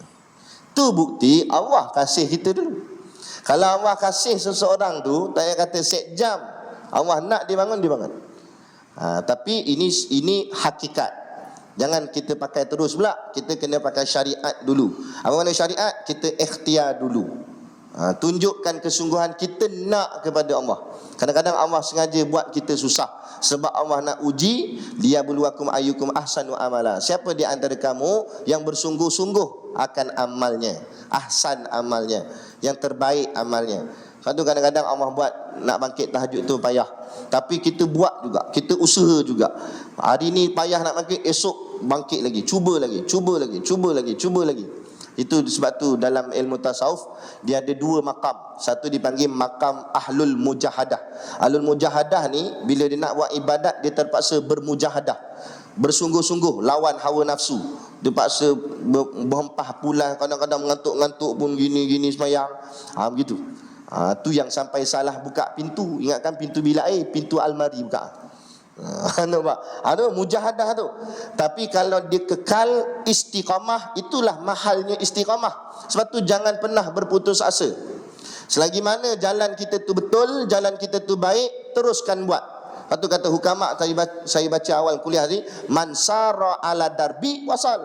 Tu bukti Allah kasih kita dulu. Kalau Allah kasih seseorang tu, tak payah kata set jam, Allah nak dia bangun, dia bangun. Tapi ini hakikat. Jangan kita pakai terus pula. Kita kena pakai syariat dulu. Apa makna syariat? Kita ikhtiar dulu. Tunjukkan kesungguhan kita nak kepada Allah. Kadang-kadang Allah sengaja buat kita susah, sebab Allah nak uji, liyabluwakum ayyukum ahsanu amala. Siapa di antara kamu yang bersungguh-sungguh akan amalnya, ahsan amalnya, yang terbaik amalnya. Satu kadang-kadang Allah buat nak bangkit tahajud tu payah, tapi kita buat juga, kita usaha juga. Hari ni payah nak bangkit, esok bangkit lagi, cuba lagi. Itu sebab tu dalam ilmu tasawuf dia ada 2 makam. Satu dipanggil makam ahlul mujahadah. Ahlul mujahadah ni bila dia nak buat ibadat, dia terpaksa bermujahadah, bersungguh-sungguh lawan hawa nafsu. Dia paksa berhempah pulang, kadang-kadang mengantuk-ngantuk pun gini-gini semayang. Begitu. Tu yang sampai salah buka pintu. Ingatkan pintu bilik air, pintu almari buka. Nampak? Mujahadah tu. Tapi kalau dia kekal istiqamah, itulah mahalnya istiqamah. Sebab tu jangan pernah berputus asa. Selagi mana jalan kita tu betul, jalan kita tu baik, teruskan buat. Lepas tu kata hukama, saya baca awal kuliah ni, man sara ala darbi wasal.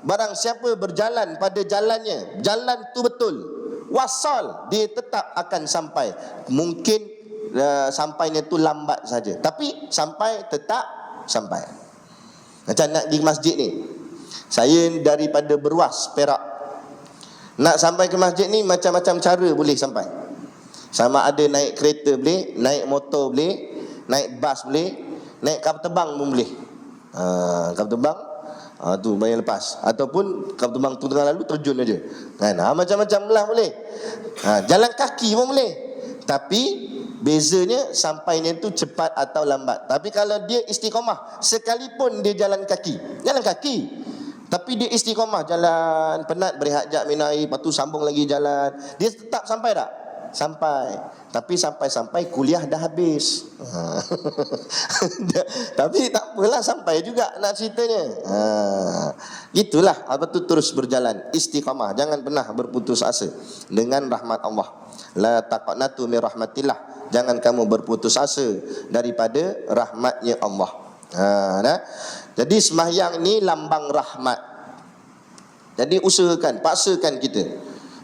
Barang siapa berjalan pada jalannya, jalan tu betul, wasal, dia tetap akan sampai. Mungkin sampainya tu lambat saja, tapi sampai tetap sampai. Macam nak pergi masjid ni, saya daripada Beruas, Perak, nak sampai ke masjid ni macam-macam cara boleh sampai. Sama ada naik kereta boleh, naik motor boleh, naik bas boleh, naik kapal terbang pun boleh. Kapal terbang tu bayar lepas, ataupun kapal terbang tu tengah lalu terjun aja kan. Macam-macam lah boleh. Jalan kaki pun boleh, tapi bezanya sampainya tu cepat atau lambat. Tapi kalau dia istiqamah, sekalipun dia jalan kaki, tapi dia istiqamah, jalan penat, berehat jap minum air, lepas tu sambung lagi jalan, dia tetap sampai tak? Sampai. Tapi sampai-sampai kuliah dah habis. Tapi tak apalah, sampai juga nak ceritanya. Itulah. Apa tu, terus berjalan, istiqamah, jangan pernah berputus asa dengan rahmat Allah. La taqnatu min rahmatillah, jangan kamu berputus asa daripada rahmatnya Allah. Jadi sembahyang ni lambang rahmat. Jadi usahakan, paksakan kita.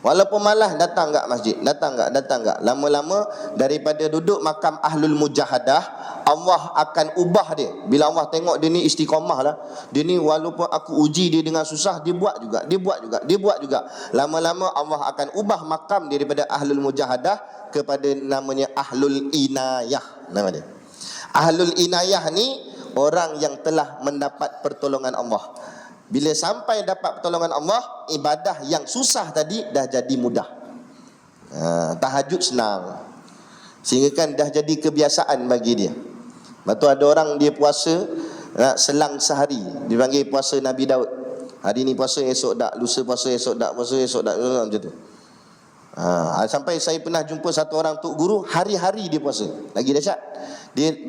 Walaupun malas, datang enggak masjid, datang enggak. Lama-lama daripada duduk makam ahlul mujahadah, Allah akan ubah dia. Bila Allah tengok dia ni istiqamah lah, dia ni walaupun aku uji dia dengan susah, dia buat juga. Lama-lama Allah akan ubah makam dia daripada ahlul mujahadah kepada namanya ahlul inayah. Nama dia ahlul inayah ni orang yang telah mendapat pertolongan Allah. Bila sampai dapat pertolongan Allah, ibadah yang susah tadi dah jadi mudah. Tahajud senang, sehingga kan dah jadi kebiasaan bagi dia. Lepas tu ada orang dia puasa selang sehari, dipanggil puasa Nabi Daud. Hari ni puasa, esok tak, lusa puasa, esok tak, puasa, esok tak, macam tu. Sampai saya pernah jumpa satu orang tok guru, hari-hari dia puasa. Lagi dahsyat,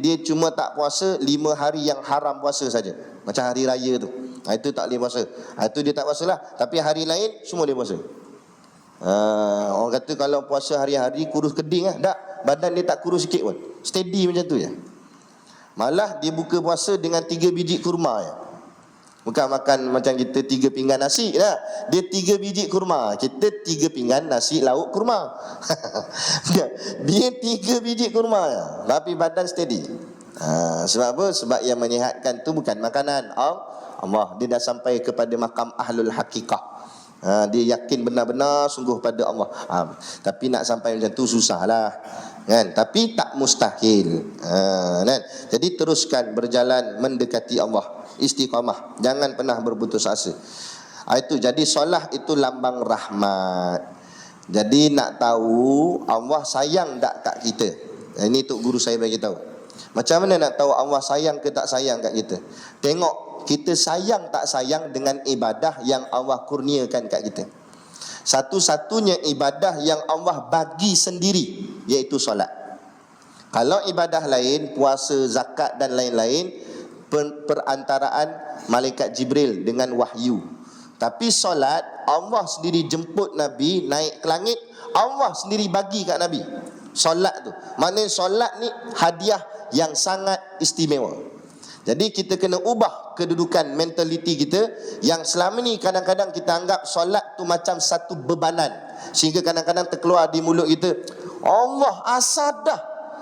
dia cuma tak puasa 5 hari yang haram puasa saja. Macam hari raya tu, itu tak boleh puasa. Itu dia tak puasa lah. Tapi hari lain semua dia puasa. Orang kata kalau puasa hari-hari kurus keding lah. Tak, badan dia tak kurus sikit pun. Steady macam tu je. Malah dia buka puasa dengan 3 biji kurma je. Bukan makan macam kita 3 pinggan nasi lah. Dia 3 biji kurma. Kita 3 pinggan nasi lauk kurma. Dia 3 biji kurma je. Tapi badan steady. Sebab apa? Sebab yang menyihatkan tu bukan makanan. Allah. Dia dah sampai kepada makam ahlul hakikah. Dia yakin benar-benar sungguh pada Allah. Tapi nak sampai macam tu susahlah. Kan? Tapi tak mustahil. Kan? Jadi teruskan berjalan mendekati Allah. Istiqamah, jangan pernah berputus asa. Itu jadi solat itu lambang rahmat. Jadi nak tahu Allah sayang tak kat kita. Ini tok guru saya bagi tahu. Macam mana nak tahu Allah sayang ke tak sayang kat kita? Tengok kita sayang tak sayang dengan ibadah yang Allah kurniakan kat kita. Satu-satunya ibadah yang Allah bagi sendiri iaitu solat. Kalau ibadah lain, puasa, zakat dan lain-lain, perantaraan malaikat Jibril dengan wahyu. Tapi solat, Allah sendiri jemput Nabi naik ke langit, Allah sendiri bagi kat Nabi. Solat tu, maknanya solat ni hadiah yang sangat istimewa. Jadi kita kena ubah kedudukan mentaliti kita yang selama ni kadang-kadang kita anggap solat tu macam satu bebanan, sehingga kadang-kadang terkeluar di mulut kita, Allah asal dah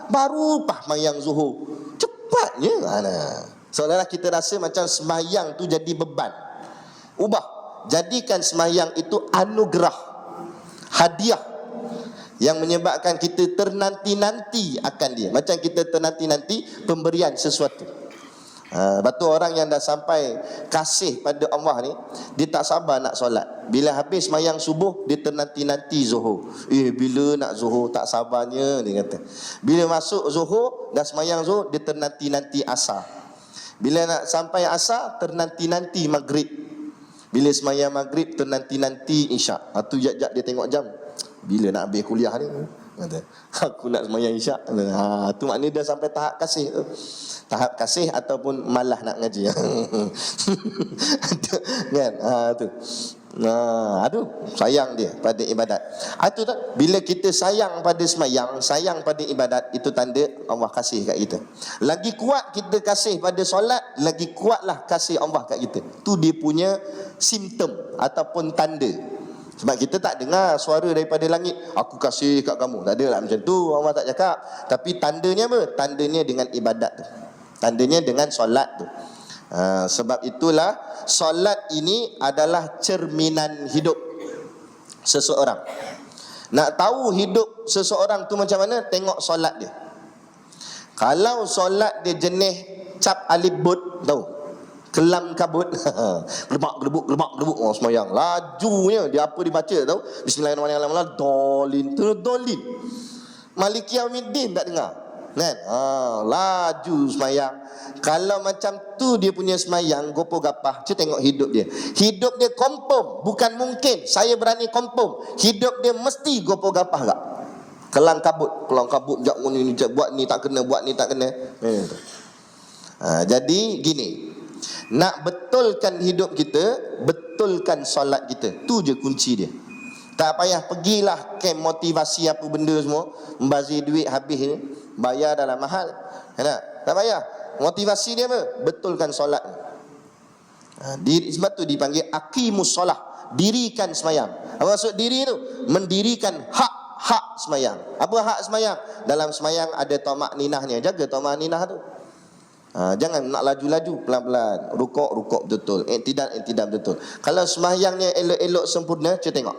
baru pah mayang zuhur cepatnya. Seolah-olah kita rasa macam sembahyang tu jadi beban. Ubah, jadikan sembahyang itu anugerah, hadiah yang menyebabkan kita ternanti-nanti akan dia. Macam kita ternanti-nanti pemberian sesuatu. Lepas tu orang yang dah sampai kasih pada Allah ni, dia tak sabar nak solat. Bila habis sembahyang subuh, dia ternanti-nanti zuhur. Bila nak zuhur, tak sabarnya, dia kata. Bila masuk zuhur, dah sembahyang zuhur, dia ternanti-nanti asar. Bila nak sampai asar, ternanti-nanti maghrib. Bila sembahyang maghrib, ternanti-nanti isyak. Tu jap-jap dia tengok jam. Bila nak habis kuliah ni? Kata, aku nak sembahyang isyak. Tu maknanya dah sampai tahap kasih tu. Tahap kasih ataupun malah nak ngaji. Kan? Tu. Aduh, sayang dia pada ibadat. Itu tak? Bila kita sayang pada sembahyang, sayang pada ibadat, itu tanda Allah kasih kat kita. Lagi kuat kita kasih pada solat, lagi kuatlah kasih Allah kat kita. Tu dia punya simptom ataupun tanda. Sebab kita tak dengar suara daripada langit, aku kasih kat kamu. Tak ada lah macam tu, Allah tak cakap. Tapi tandanya apa? Tandanya dengan ibadat tu. Tandanya dengan solat tu. Sebab itulah solat ini adalah cerminan hidup seseorang. Nak tahu hidup seseorang tu macam mana, tengok solat dia. Kalau solat dia jenis cap alif but, tahu, kelam kabut, gelebak orang semayang, lajunya dia apa dibaca tahu, bismillahirrahmanirrahim, dolin, Maliki Yaumiddin tak dengar kan? Laju semayang. Kalau macam tu dia punya semayang, gopo gapah, cuba tengok hidup dia. Hidup dia kompom, bukan mungkin saya berani kompom. Hidup dia mesti gopo gapah tak? Kelang kabut, jap ni, buat ni tak kena, buat ni tak kena. Jadi gini, nak betulkan hidup kita, betulkan solat kita. Tu je kunci dia. Tak payah pergilah camp motivasi apa benda semua, membazir duit habis ni, bayar dalam mahal. Tak payah. Motivasi dia apa? Betulkan solat. Sebab tu dipanggil aqimus solah, dirikan semayang. Apa maksud diri tu? Mendirikan hak semayang. Apa hak semayang? Dalam semayang ada tamak ninahnya. Jaga tamak ninah tu. Jangan nak laju-laju, pelan-pelan. Rukuk betul. Iktidal betul. Kalau semayangnya elok-elok sempurna, cuba tengok,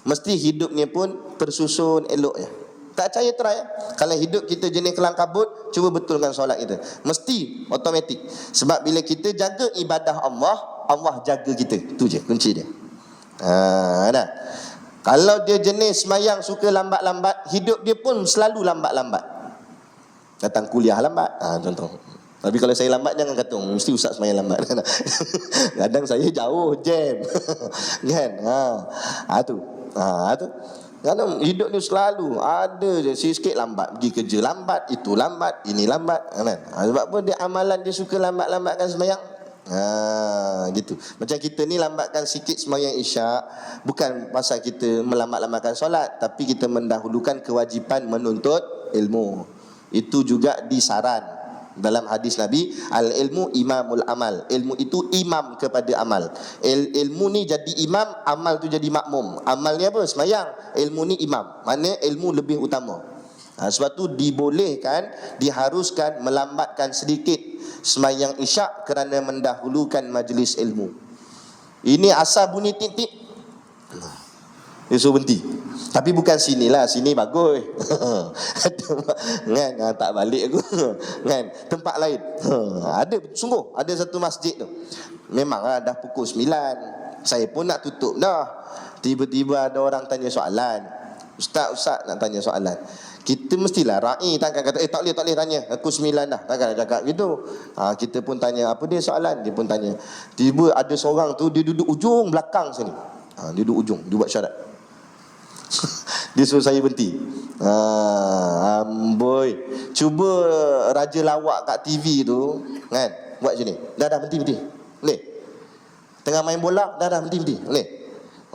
mesti hidupnya pun tersusun elok je. Tak percaya try. Kalau hidup kita jenis kelang kabut, cuba betulkan solat kita. Mesti automatik. Sebab bila kita jaga ibadah Allah, Allah jaga kita. Tu je kunci dia. Nah. Kalau dia jenis semayang suka lambat-lambat, hidup dia pun selalu lambat-lambat. Datang kuliah lambat, contoh. Tapi kalau saya lambat, jangan kata mesti ustaz semayang lambat. Kadang saya jauh jam. Kan? Tu. Kadang hidup ni selalu ada je sikit lambat, pergi kerja lambat, itu lambat, ini lambat, kan? Sebab apa? Dia amalan dia suka lambat-lambatkan sembahyang. Gitu. Macam kita ni lambatkan sikit sembahyang Isyak, bukan pasal kita melambat-lambatkan solat, tapi kita mendahulukan kewajipan menuntut ilmu. Itu juga disaran dalam hadis Nabi, al ilmu imamul amal. Ilmu itu imam kepada amal. Ilmu ni jadi imam, amal tu jadi makmum. Amal ni apa? Sembahyang. Ilmu ni imam. Mana ilmu lebih utama. Sebab tu dibolehkan, diharuskan melambatkan sedikit sembahyang Isyak kerana mendahulukan majlis ilmu. Ini asal bunyi titik, dia suruh berhenti. Tapi bukan sinilah, sini bagus. Kan, tak balik aku. Kan, tempat lain. Ada sungguh, ada satu masjid tu. Memanglah dah pukul 9. Saya pun nak tutup dah. Tiba-tiba ada orang tanya soalan. Ustaz nak tanya soalan. Kita mestilah ra'i, takkan kata tak boleh tanya, aku 9 dah, takkan nak cakap gitu. Kita pun tanya, apa dia soalan? Dia pun tanya. Tiba ada seorang tu, dia duduk ujung belakang sini. Dia duduk ujung, dia buat syarat. Dia suruh saya berhenti. Amboi, cuba raja lawak kat TV tu, kan, buat macam ni. Dah berhenti. Boleh? Tengah main bola, dah berhenti. Boleh?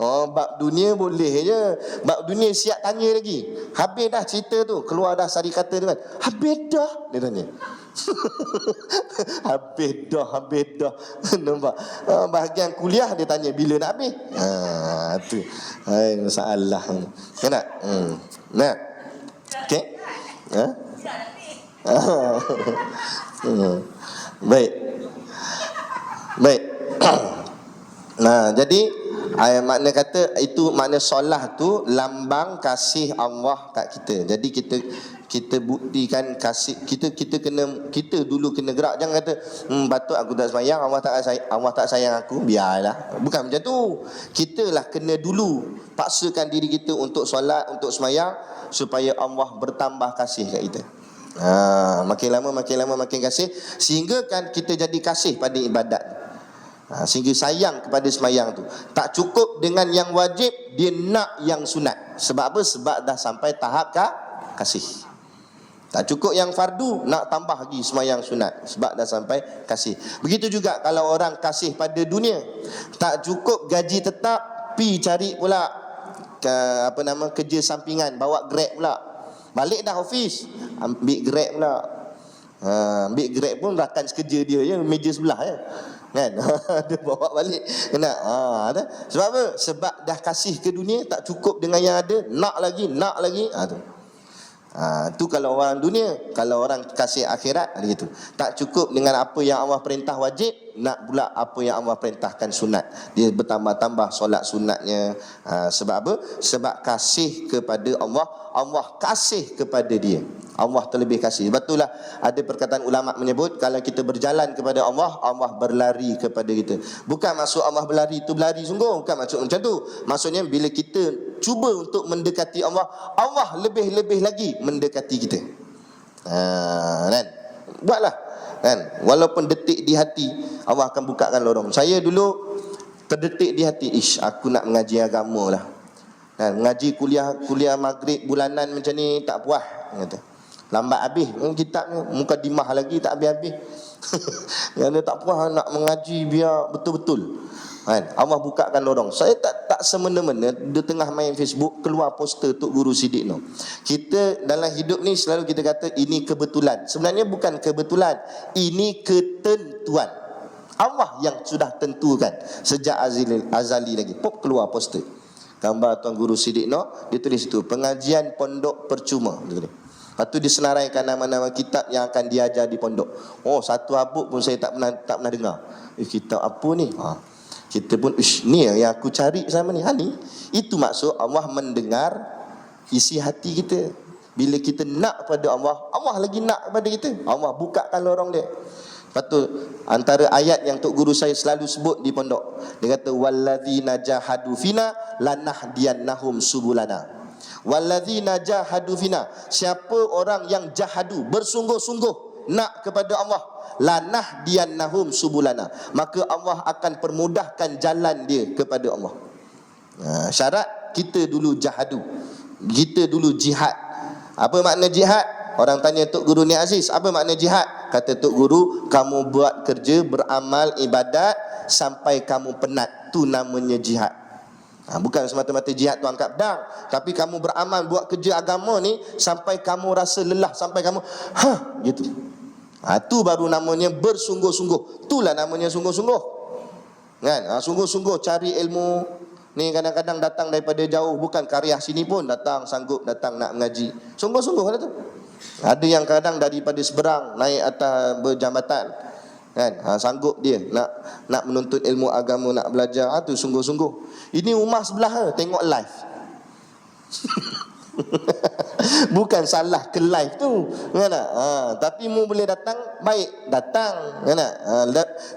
Bab dunia boleh je. Bab dunia siap tanya lagi. Habis dah cerita tu, keluar dah sari kata tu kan. Habis dah, dia tanya. Habis dah. Nampak? Bahagian kuliah dia tanya bila nak habis. Tu. Masalah. Kan tak? Nah. Okey. Baik. Nah, jadi makna kata itu, makna solat tu lambang kasih Allah kat kita. Jadi kita buktikan kasih kita kena, kita dulu kena gerak. Jangan kata patut aku tak sembahyang, Allah tak sayang aku, biarlah. Bukan macam tu. Kita lah kena dulu paksakan diri kita untuk solat, untuk sembahyang, supaya Allah bertambah kasih kat kita. Makin lama makin kasih, sehingga kan kita jadi kasih pada ibadat. Sehingga sayang kepada sembahyang tu. Tak cukup dengan yang wajib, dia nak yang sunat. Sebab apa? Sebab dah sampai tahap kasih. Tak cukup yang fardu, nak tambah lagi sembahyang sunat, sebab dah sampai kasih. Begitu juga kalau orang kasih pada dunia. Tak cukup gaji tetap, pi cari pula kerja sampingan, bawa Grab pula. Balik dah office, ambil Grab pula. Ambil Grab pun rakan sekerja dia je, meja sebelah je. Kan? Dia bawa balik. Kena. Sebab apa? Sebab dah kasih ke dunia, tak cukup dengan yang ada, nak lagi. Tu kalau orang dunia. Kalau orang kasih akhirat, ada gitu. Tak cukup dengan apa yang Allah perintah wajib, nak pula apa yang Allah perintahkan sunat. Dia bertambah-tambah solat sunatnya. Sebab apa? Sebab kasih kepada Allah, Allah kasih kepada dia. Allah terlebih kasih. Sebab itulah ada perkataan ulama menyebut, kalau kita berjalan kepada Allah, Allah berlari kepada kita. Bukan maksud Allah berlari itu berlari sungguh, bukan maksud macam tu. Maksudnya bila kita cuba untuk mendekati Allah, Allah lebih-lebih lagi mendekati kita. Kan? Buatlah, kan? Walaupun detik di hati, Allah akan bukakan lorong. Saya dulu terdetik di hati, aku nak mengaji agama lah. Kan? Mengaji kuliah maghrib bulanan macam ni tak puas, kata. Lambat habis kitabnya, mukadimah lagi tak habis-habis. Yang dia tak puas nak mengaji biar betul-betul. Kan? Allah bukakan lorong. Saya tak semena-mena di tengah main Facebook keluar poster Tok Guru Siddik Noh. Kita dalam hidup ni selalu kita kata ini kebetulan. Sebenarnya bukan kebetulan, ini ketentuan. Allah yang sudah tentukan sejak azali lagi. Pop keluar poster gambar Tuan Guru Siddik Noh, dia tulis itu pengajian pondok percuma. Dia tulis. Lepas tu disenaraikan nama-nama kitab yang akan diajar di pondok. Satu habuk pun saya tak pernah dengar. Kitab apa ni? Kita pun ni yang aku cari sama ni. Ni itu maksud Allah mendengar isi hati kita. Bila kita nak pada Allah, Allah lagi nak kepada kita. Allah bukakan lorong dia. Lepas tu antara ayat yang Tok Guru saya selalu sebut di pondok, dia kata walladzina jahadu fina lanahdiyannahum subulana. Walladzina jahadu fina, siapa orang yang jahadu, bersungguh-sungguh nak kepada Allah, lanahdiyannahum subulana, maka Allah akan permudahkan jalan dia kepada Allah. Syarat kita dulu jahadu, kita dulu jihad. Apa makna jihad? Orang tanya Tok Guru Ni Aziz, apa makna jihad? kata Tok Guru, kamu buat kerja, beramal, ibadat sampai kamu penat. Tu namanya jihad. Bukan semata-mata jihad tu angkat pedang, tapi kamu beramal, buat kerja agama ni sampai kamu rasa lelah, sampai kamu gitu. Tu baru namanya bersungguh-sungguh. Itulah namanya sungguh-sungguh. Kan? Sungguh-sungguh cari ilmu ni, kadang-kadang datang daripada jauh, bukan Karyah sini pun datang, sanggup datang nak mengaji. Sungguh-sungguh kan tu. Ada yang kadang daripada seberang naik atas berjambatan, kan, sanggup dia nak menuntut ilmu agama, nak belajar. Tu sungguh-sungguh. Ini rumah sebelah tengok live. Bukan salah ke live tu, kan? Tapi mu boleh datang, baik datang, kan?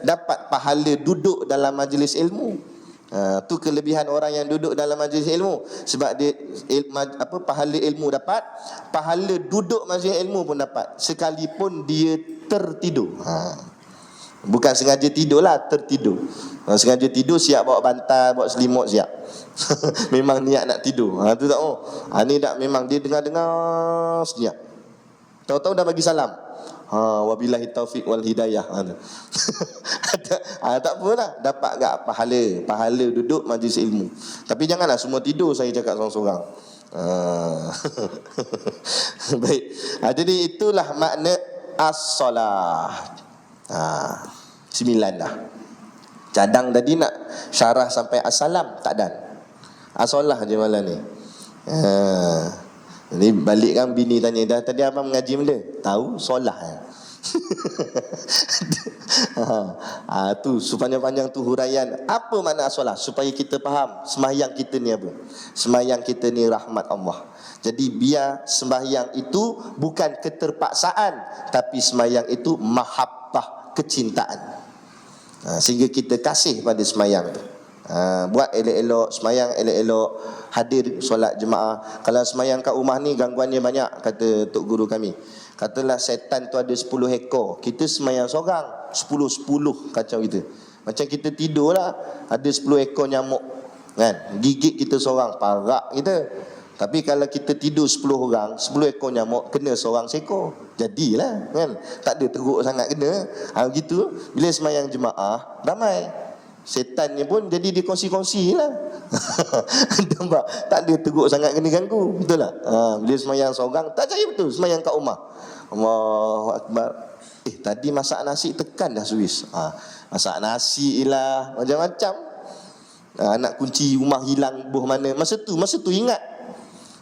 Dapat pahala duduk dalam majlis ilmu. Tu kelebihan orang yang duduk dalam majlis ilmu. Sebab dia pahala ilmu dapat, pahala duduk majlis ilmu pun dapat, sekalipun dia tertidur. Bukan sengaja tidur lah, tertidur. Sengaja tidur, siap bawa bantal, bawa selimut, siap. Memang niat nak tidur. Tu tak mau. Ni tak, memang dia dengar-dengar senyap. Tahu-tahu dah bagi salam. Wabillahi taufiq wal hidayah. Tak apalah, dapat gak pahala duduk majlis ilmu. Tapi janganlah semua tidur, saya cakap seorang-seorang. Baik. Jadi itulah makna as-solah. 9 dah. Cadang tadi nak syarah sampai as-salam, tak dan. As-solah je malam ni. Ni balik kan bini tanya, dah tadi abang mengaji benda? Tahu, solah. Tu sepanjang-panjang tu huraian apa makna as-solah, supaya kita faham sembahyang kita ni apa. Sembahyang kita ni rahmat Allah. Jadi biar sembahyang itu bukan keterpaksaan, tapi sembahyang itu mahabbah, kecintaan. Sehingga kita kasih pada sembahyang tu. Buat elok-elok sembahyang, elok-elok hadir solat jemaah. Kalau sembahyang kat rumah ni gangguannya banyak, kata Tok Guru kami. Katalah setan tu ada 10 ekor, kita sembahyang seorang 10 kacau kita. Macam kita tidur lah, ada 10 ekor nyamuk, kan, gigit kita seorang, parak kita. Tapi kalau kita tidur 10 orang, 10 ekor nyamuk kena seorang seekor, jadilah, kan, tak ada teruk sangat kena. Gitu. Bila sembahyang jemaah ramai, setannya pun jadi dikongsi-kongsi lah. Nampak? Tak ada teruk sangat kena ganggu. Betul tak? Bila sembahyang seorang, tak percaya betul sembahyang kat rumah. Allahu Akbar. Tadi masak nasi tekan dah Swiss. Masak nasi lah, macam-macam. Nak kunci rumah hilang buh mana. Masa tu ingat.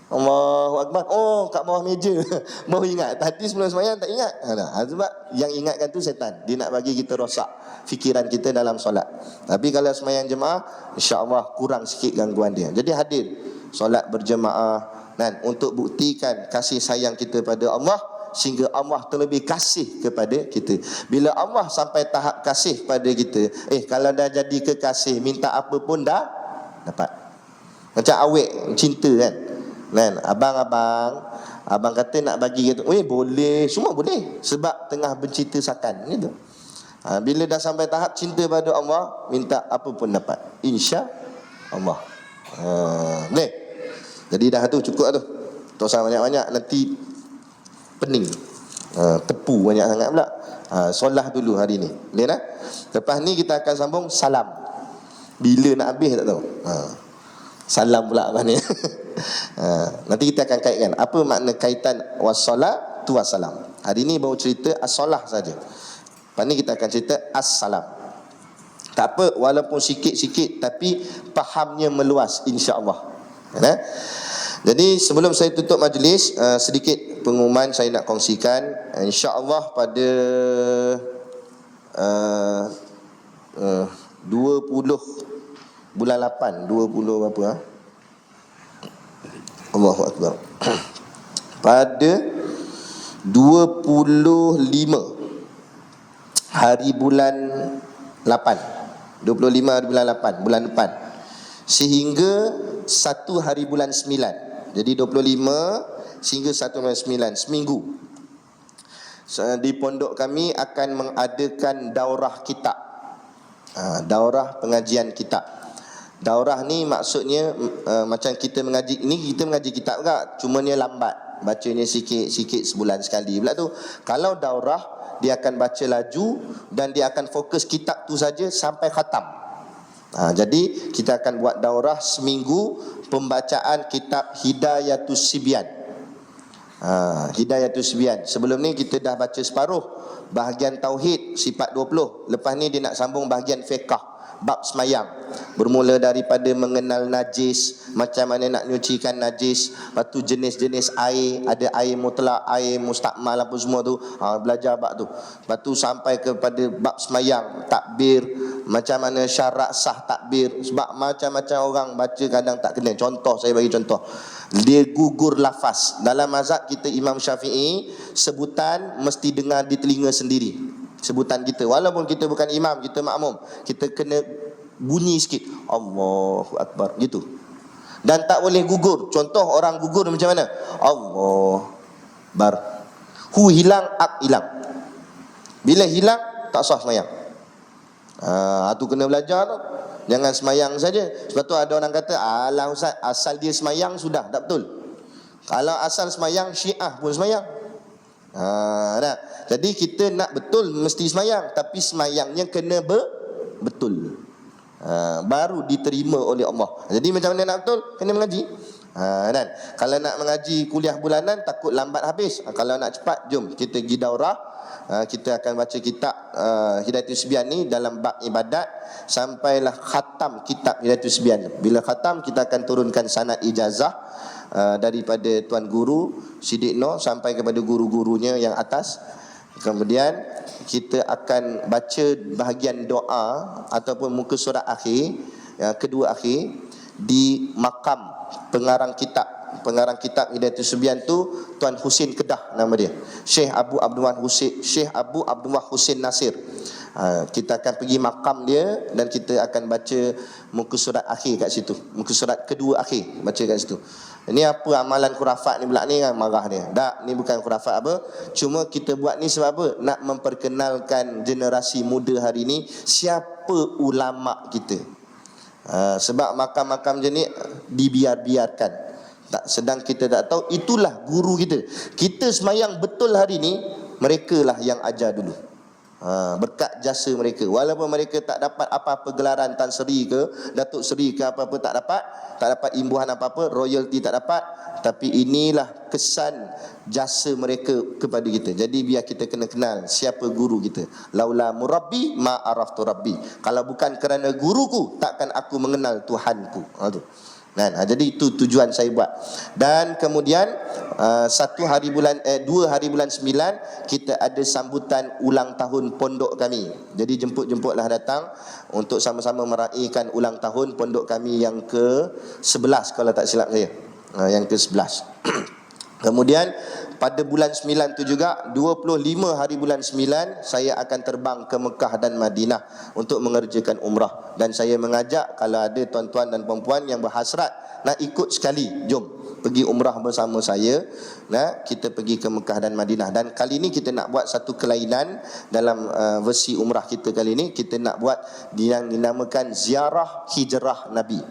Allahu Akbar. Kat bawah meja. Baru ingat. Tadi sebelum sembahyang tak ingat. Sebab yang ingatkan tu setan. Dia nak bagi kita rosak fikiran kita dalam solat. Tapi kalau sembahyang jemaah, insya-Allah kurang sikit gangguan dia. Jadi hadir solat berjemaah, dan untuk buktikan kasih sayang kita pada Allah, sehingga Allah terlebih kasih kepada kita. Bila Allah sampai tahap kasih pada kita, kalau dah jadi kekasih, minta apa pun dah dapat. Macam awek cinta, kan? Abang kata nak bagi gitu, boleh, semua boleh, sebab tengah bercinta sakan gitu. Bila dah sampai tahap cinta pada Allah, minta apa pun dapat, insya Allah. Boleh. Jadi dah tu cukup tu. Tak usah banyak-banyak, nanti pening. Tepu banyak sangat pula. Solah dulu hari ni. Boleh dah? Lepas ni kita akan sambung salam. Bila nak habis tak tahu. Salam pula apa ni. Nanti kita akan kaitkan apa makna kaitan wassalah tu wassalam. Hari ni baru cerita as-solah saja. Lepas ni kita akan cerita as-salam. Tak apa, walaupun sikit-sikit, tapi fahamnya meluas, insya-Allah. Jadi sebelum saya tutup majlis, sedikit pengumuman saya nak kongsikan. InsyaAllah pada 20 bulan 8, 20 berapa? Allahu Akbar. Pada 25 hari bulan 8, 25 hari bulan 8, bulan depan, sehingga 1 hari bulan 9. Jadi 25 sehingga 1 bulan 9, seminggu. Di pondok kami akan mengadakan daurah kitab. Daurah pengajian kitab. Daurah ni maksudnya macam kita mengaji, ini kita mengaji kitab juga, cuma ni lambat, bacanya sikit-sikit sebulan sekali. Pula tu, kalau daurah dia akan baca laju dan dia akan fokus kitab tu saja sampai khatam. Jadi kita akan buat daurah seminggu pembacaan kitab Hidayatus Sibyan. Hidayatus Sibyan. Sebelum ni kita dah baca separuh bahagian tauhid sifat 20. Lepas ni dia nak sambung bahagian fiqh bab semayang, bermula daripada mengenal najis, macam mana nak nyucikan najis, lepas tu jenis-jenis air, ada air mutlak, air mustakmal, apa semua tu, belajar bab tu. Lepas tu sampai kepada bab semayang, takbir, macam mana syarat sah takbir. Sebab macam-macam orang baca kadang tak kena. Contoh, saya bagi contoh, dia gugur lafaz. Dalam mazhab kita Imam Syafi'i, sebutan mesti dengar di telinga sendiri. Sebutan kita, walaupun kita bukan imam, kita makmum, kita kena bunyi sikit, Allahu Akbar, gitu. Dan tak boleh gugur. Contoh orang gugur macam mana? Allah bar. Hu hilang, ak hilang. Bila hilang, tak sah semayang. Tu kena belajar tu. Jangan semayang saja. Sebab tu ada orang kata, alah Ustaz, asal dia semayang sudah. Tak betul. Kalau asal semayang, Syiah pun semayang. Jadi kita nak betul mesti semayang, tapi semayangnya kena betul. Baru diterima oleh Allah. Jadi macam mana nak betul? Kena mengaji. Dan kalau nak mengaji kuliah bulanan, takut lambat habis. Kalau nak cepat, jom kita pergi daurah. Kita akan baca kitab Hidayatus Sibyan ni dalam bab ibadat sampailah khatam kitab Hidayatus Sibyan. Bila khatam, kita akan turunkan sanad ijazah daripada Tuan Guru Siddiq Noh sampai kepada guru-gurunya yang atas. Kemudian kita akan baca bahagian doa ataupun muka surat akhir, kedua akhir, di makam pengarang kitab Hidayatus Sibyan tu Tuan Husin Kedah nama dia, Syekh Abu Abdullah Husin Nasir. Kita akan pergi makam dia dan kita akan baca muka surat akhir kat situ, muka surat kedua akhir, baca kat situ. Ini apa amalan khurafat ni pula ni kan, marah dia. Tak, ni bukan khurafat apa. Cuma kita buat ni sebab apa? Nak memperkenalkan generasi muda hari ni siapa ulama kita. Sebab makam-makam je ni dibiar-biarkan. Sedang kita tak tahu, itulah guru kita. Kita semayang betul hari ni, mereka lah yang ajar dulu. Berkat jasa mereka, walaupun mereka tak dapat apa-apa gelaran Tan Seri ke Datuk Seri ke apa-apa, tak dapat imbuhan apa-apa, royalty tak dapat, tapi inilah kesan jasa mereka kepada kita. Jadi biar kita kena kenal siapa guru kita. Laula murabbi ma araftu rabbi. Kalau bukan kerana guruku, takkan aku mengenal Tuhanku. Jadi itu tujuan saya buat. Dan kemudian 2 hari bulan 9 kita ada sambutan ulang tahun pondok kami. Jadi jemputlah datang untuk sama-sama meraihkan ulang tahun pondok kami yang ke-11 kalau tak silap saya. Yang ke-11. Kemudian pada bulan 9 tu juga, 25 hari bulan 9, saya akan terbang ke Mekah dan Madinah untuk mengerjakan umrah. Dan saya mengajak kalau ada tuan-tuan dan puan-puan yang berhasrat nak ikut sekali, jom pergi umrah bersama saya. Kita pergi ke Mekah dan Madinah. Dan kali ni kita nak buat satu kelainan dalam versi umrah kita kali ni. Kita nak buat yang dinamakan ziarah hijrah Nabi.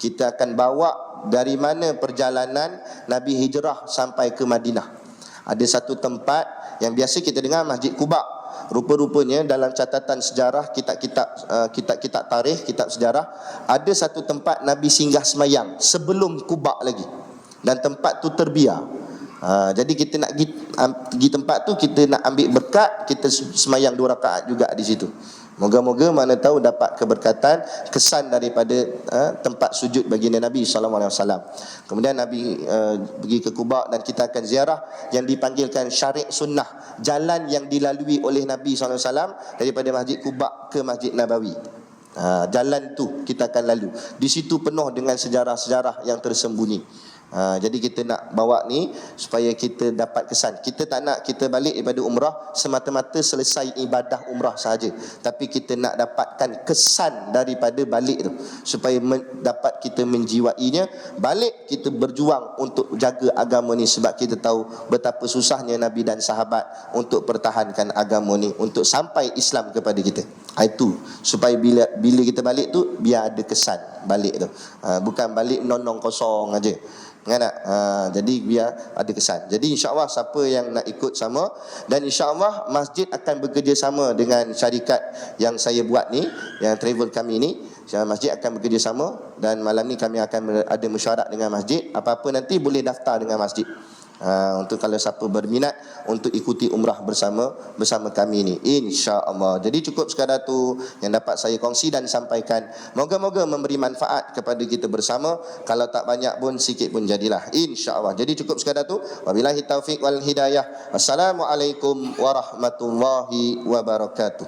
Kita akan bawa dari mana perjalanan Nabi hijrah sampai ke Madinah. Ada satu tempat yang biasa kita dengar, Masjid Quba. Rupa-rupanya dalam catatan sejarah, kitab tarikh, kitab sejarah, ada satu tempat Nabi singgah semayang sebelum Quba lagi. Dan tempat tu terbiar. Jadi kita nak pergi tempat tu, kita nak ambil berkat, kita semayang 2 rakaat juga di situ. Moga-moga mana tahu dapat keberkatan, kesan daripada tempat sujud baginda Nabi SAW. Kemudian Nabi pergi ke Quba dan kita akan ziarah yang dipanggilkan Syariq Sunnah, jalan yang dilalui oleh Nabi SAW daripada Masjid Quba ke Masjid Nabawi. Jalan tu kita akan lalu. Di situ penuh dengan sejarah-sejarah yang tersembunyi. Jadi kita nak bawa ni supaya kita dapat kesan. Kita tak nak kita balik daripada umrah semata-mata selesai ibadah umrah sahaja, tapi kita nak dapatkan kesan daripada balik tu, supaya dapat kita menjiwainya. Balik kita berjuang untuk jaga agama ni, sebab kita tahu betapa susahnya Nabi dan sahabat untuk pertahankan agama ni, untuk sampai Islam kepada kita. Itu supaya bila kita balik tu biar ada kesan. balik tu. Bukan balik nonong kosong aja. Kan tak? Jadi biar ada kesan. Jadi insya-Allah siapa yang nak ikut sama, dan insya-Allah masjid akan bekerjasama dengan syarikat yang saya buat ni, yang travel kami ni. Masjid akan bekerjasama, dan malam ni kami akan ada mesyuarat dengan masjid. Apa-apa nanti boleh daftar dengan masjid. Untuk kalau siapa berminat untuk ikuti umrah bersama kami ni, insya-Allah. Jadi cukup sekadar tu yang dapat saya kongsi dan sampaikan. Moga-moga memberi manfaat kepada kita bersama. Kalau tak banyak pun sikit pun jadilah, insya-Allah. Jadi cukup sekadar tu. Wabillahi taufik wal hidayah. Wassalamualaikum warahmatullahi wabarakatuh.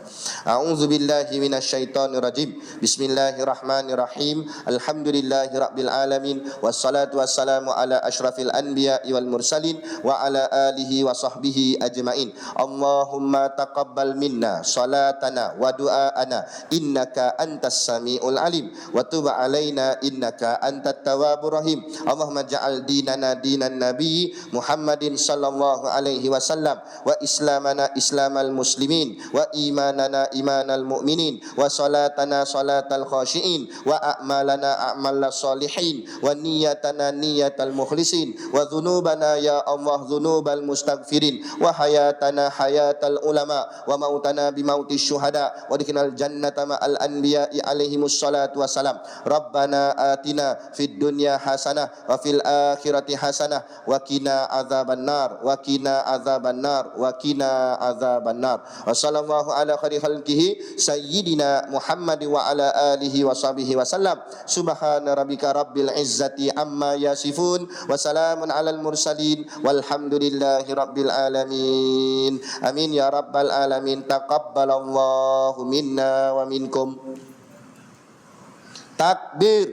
A'udzubillahi minasyaitonir rajim. Bismillahirrahmanirrahim. Alhamdulillahirabbil alamin. Wassalatu wassalamu ala asyrafil anbiya'i wal mursalin wa ala alihi wa sahbihi ajma'in. Allahumma taqabbal minna salatana wa du'aana innaka antas samiul alim wa tub alaina innaka antat tawwabur rahim. Allahumma ja'al dinana dinan nabi Muhammadin sallallahu alaihi wasallam, wa islamana islamal muslimin, wa imanana imanal mu'minin, wa salatana salatal khashiin, wa a'malana a'mal salihin, wa niyatana niyatal mukhlisin, wa dhunubana ya Allah dhunubal mustaghfirin, wa hayatana hayatal ulama, wa mautana bimauti syuhada, wa dikinal jannata ma'al anbiya'i alaihimus salatu wassalam. Rabbana atina fid dunya hasanah wa fil akhirati hasanah wa qina adzaban nar, wa qina adzaban nar, wa qina adzaban nar. Wa sallallahu ala khairi khalqihi sayyidina Muhammad wa ala alihi wa sahbihi wasallam. Subhana rabbika rabbil izzati amma yasifun, wa salamun alal mursalin, walhamdulillahi rabbil alamin. Amin ya rabbal alamin. Taqabbalallahu minna wa minkum. Takbir.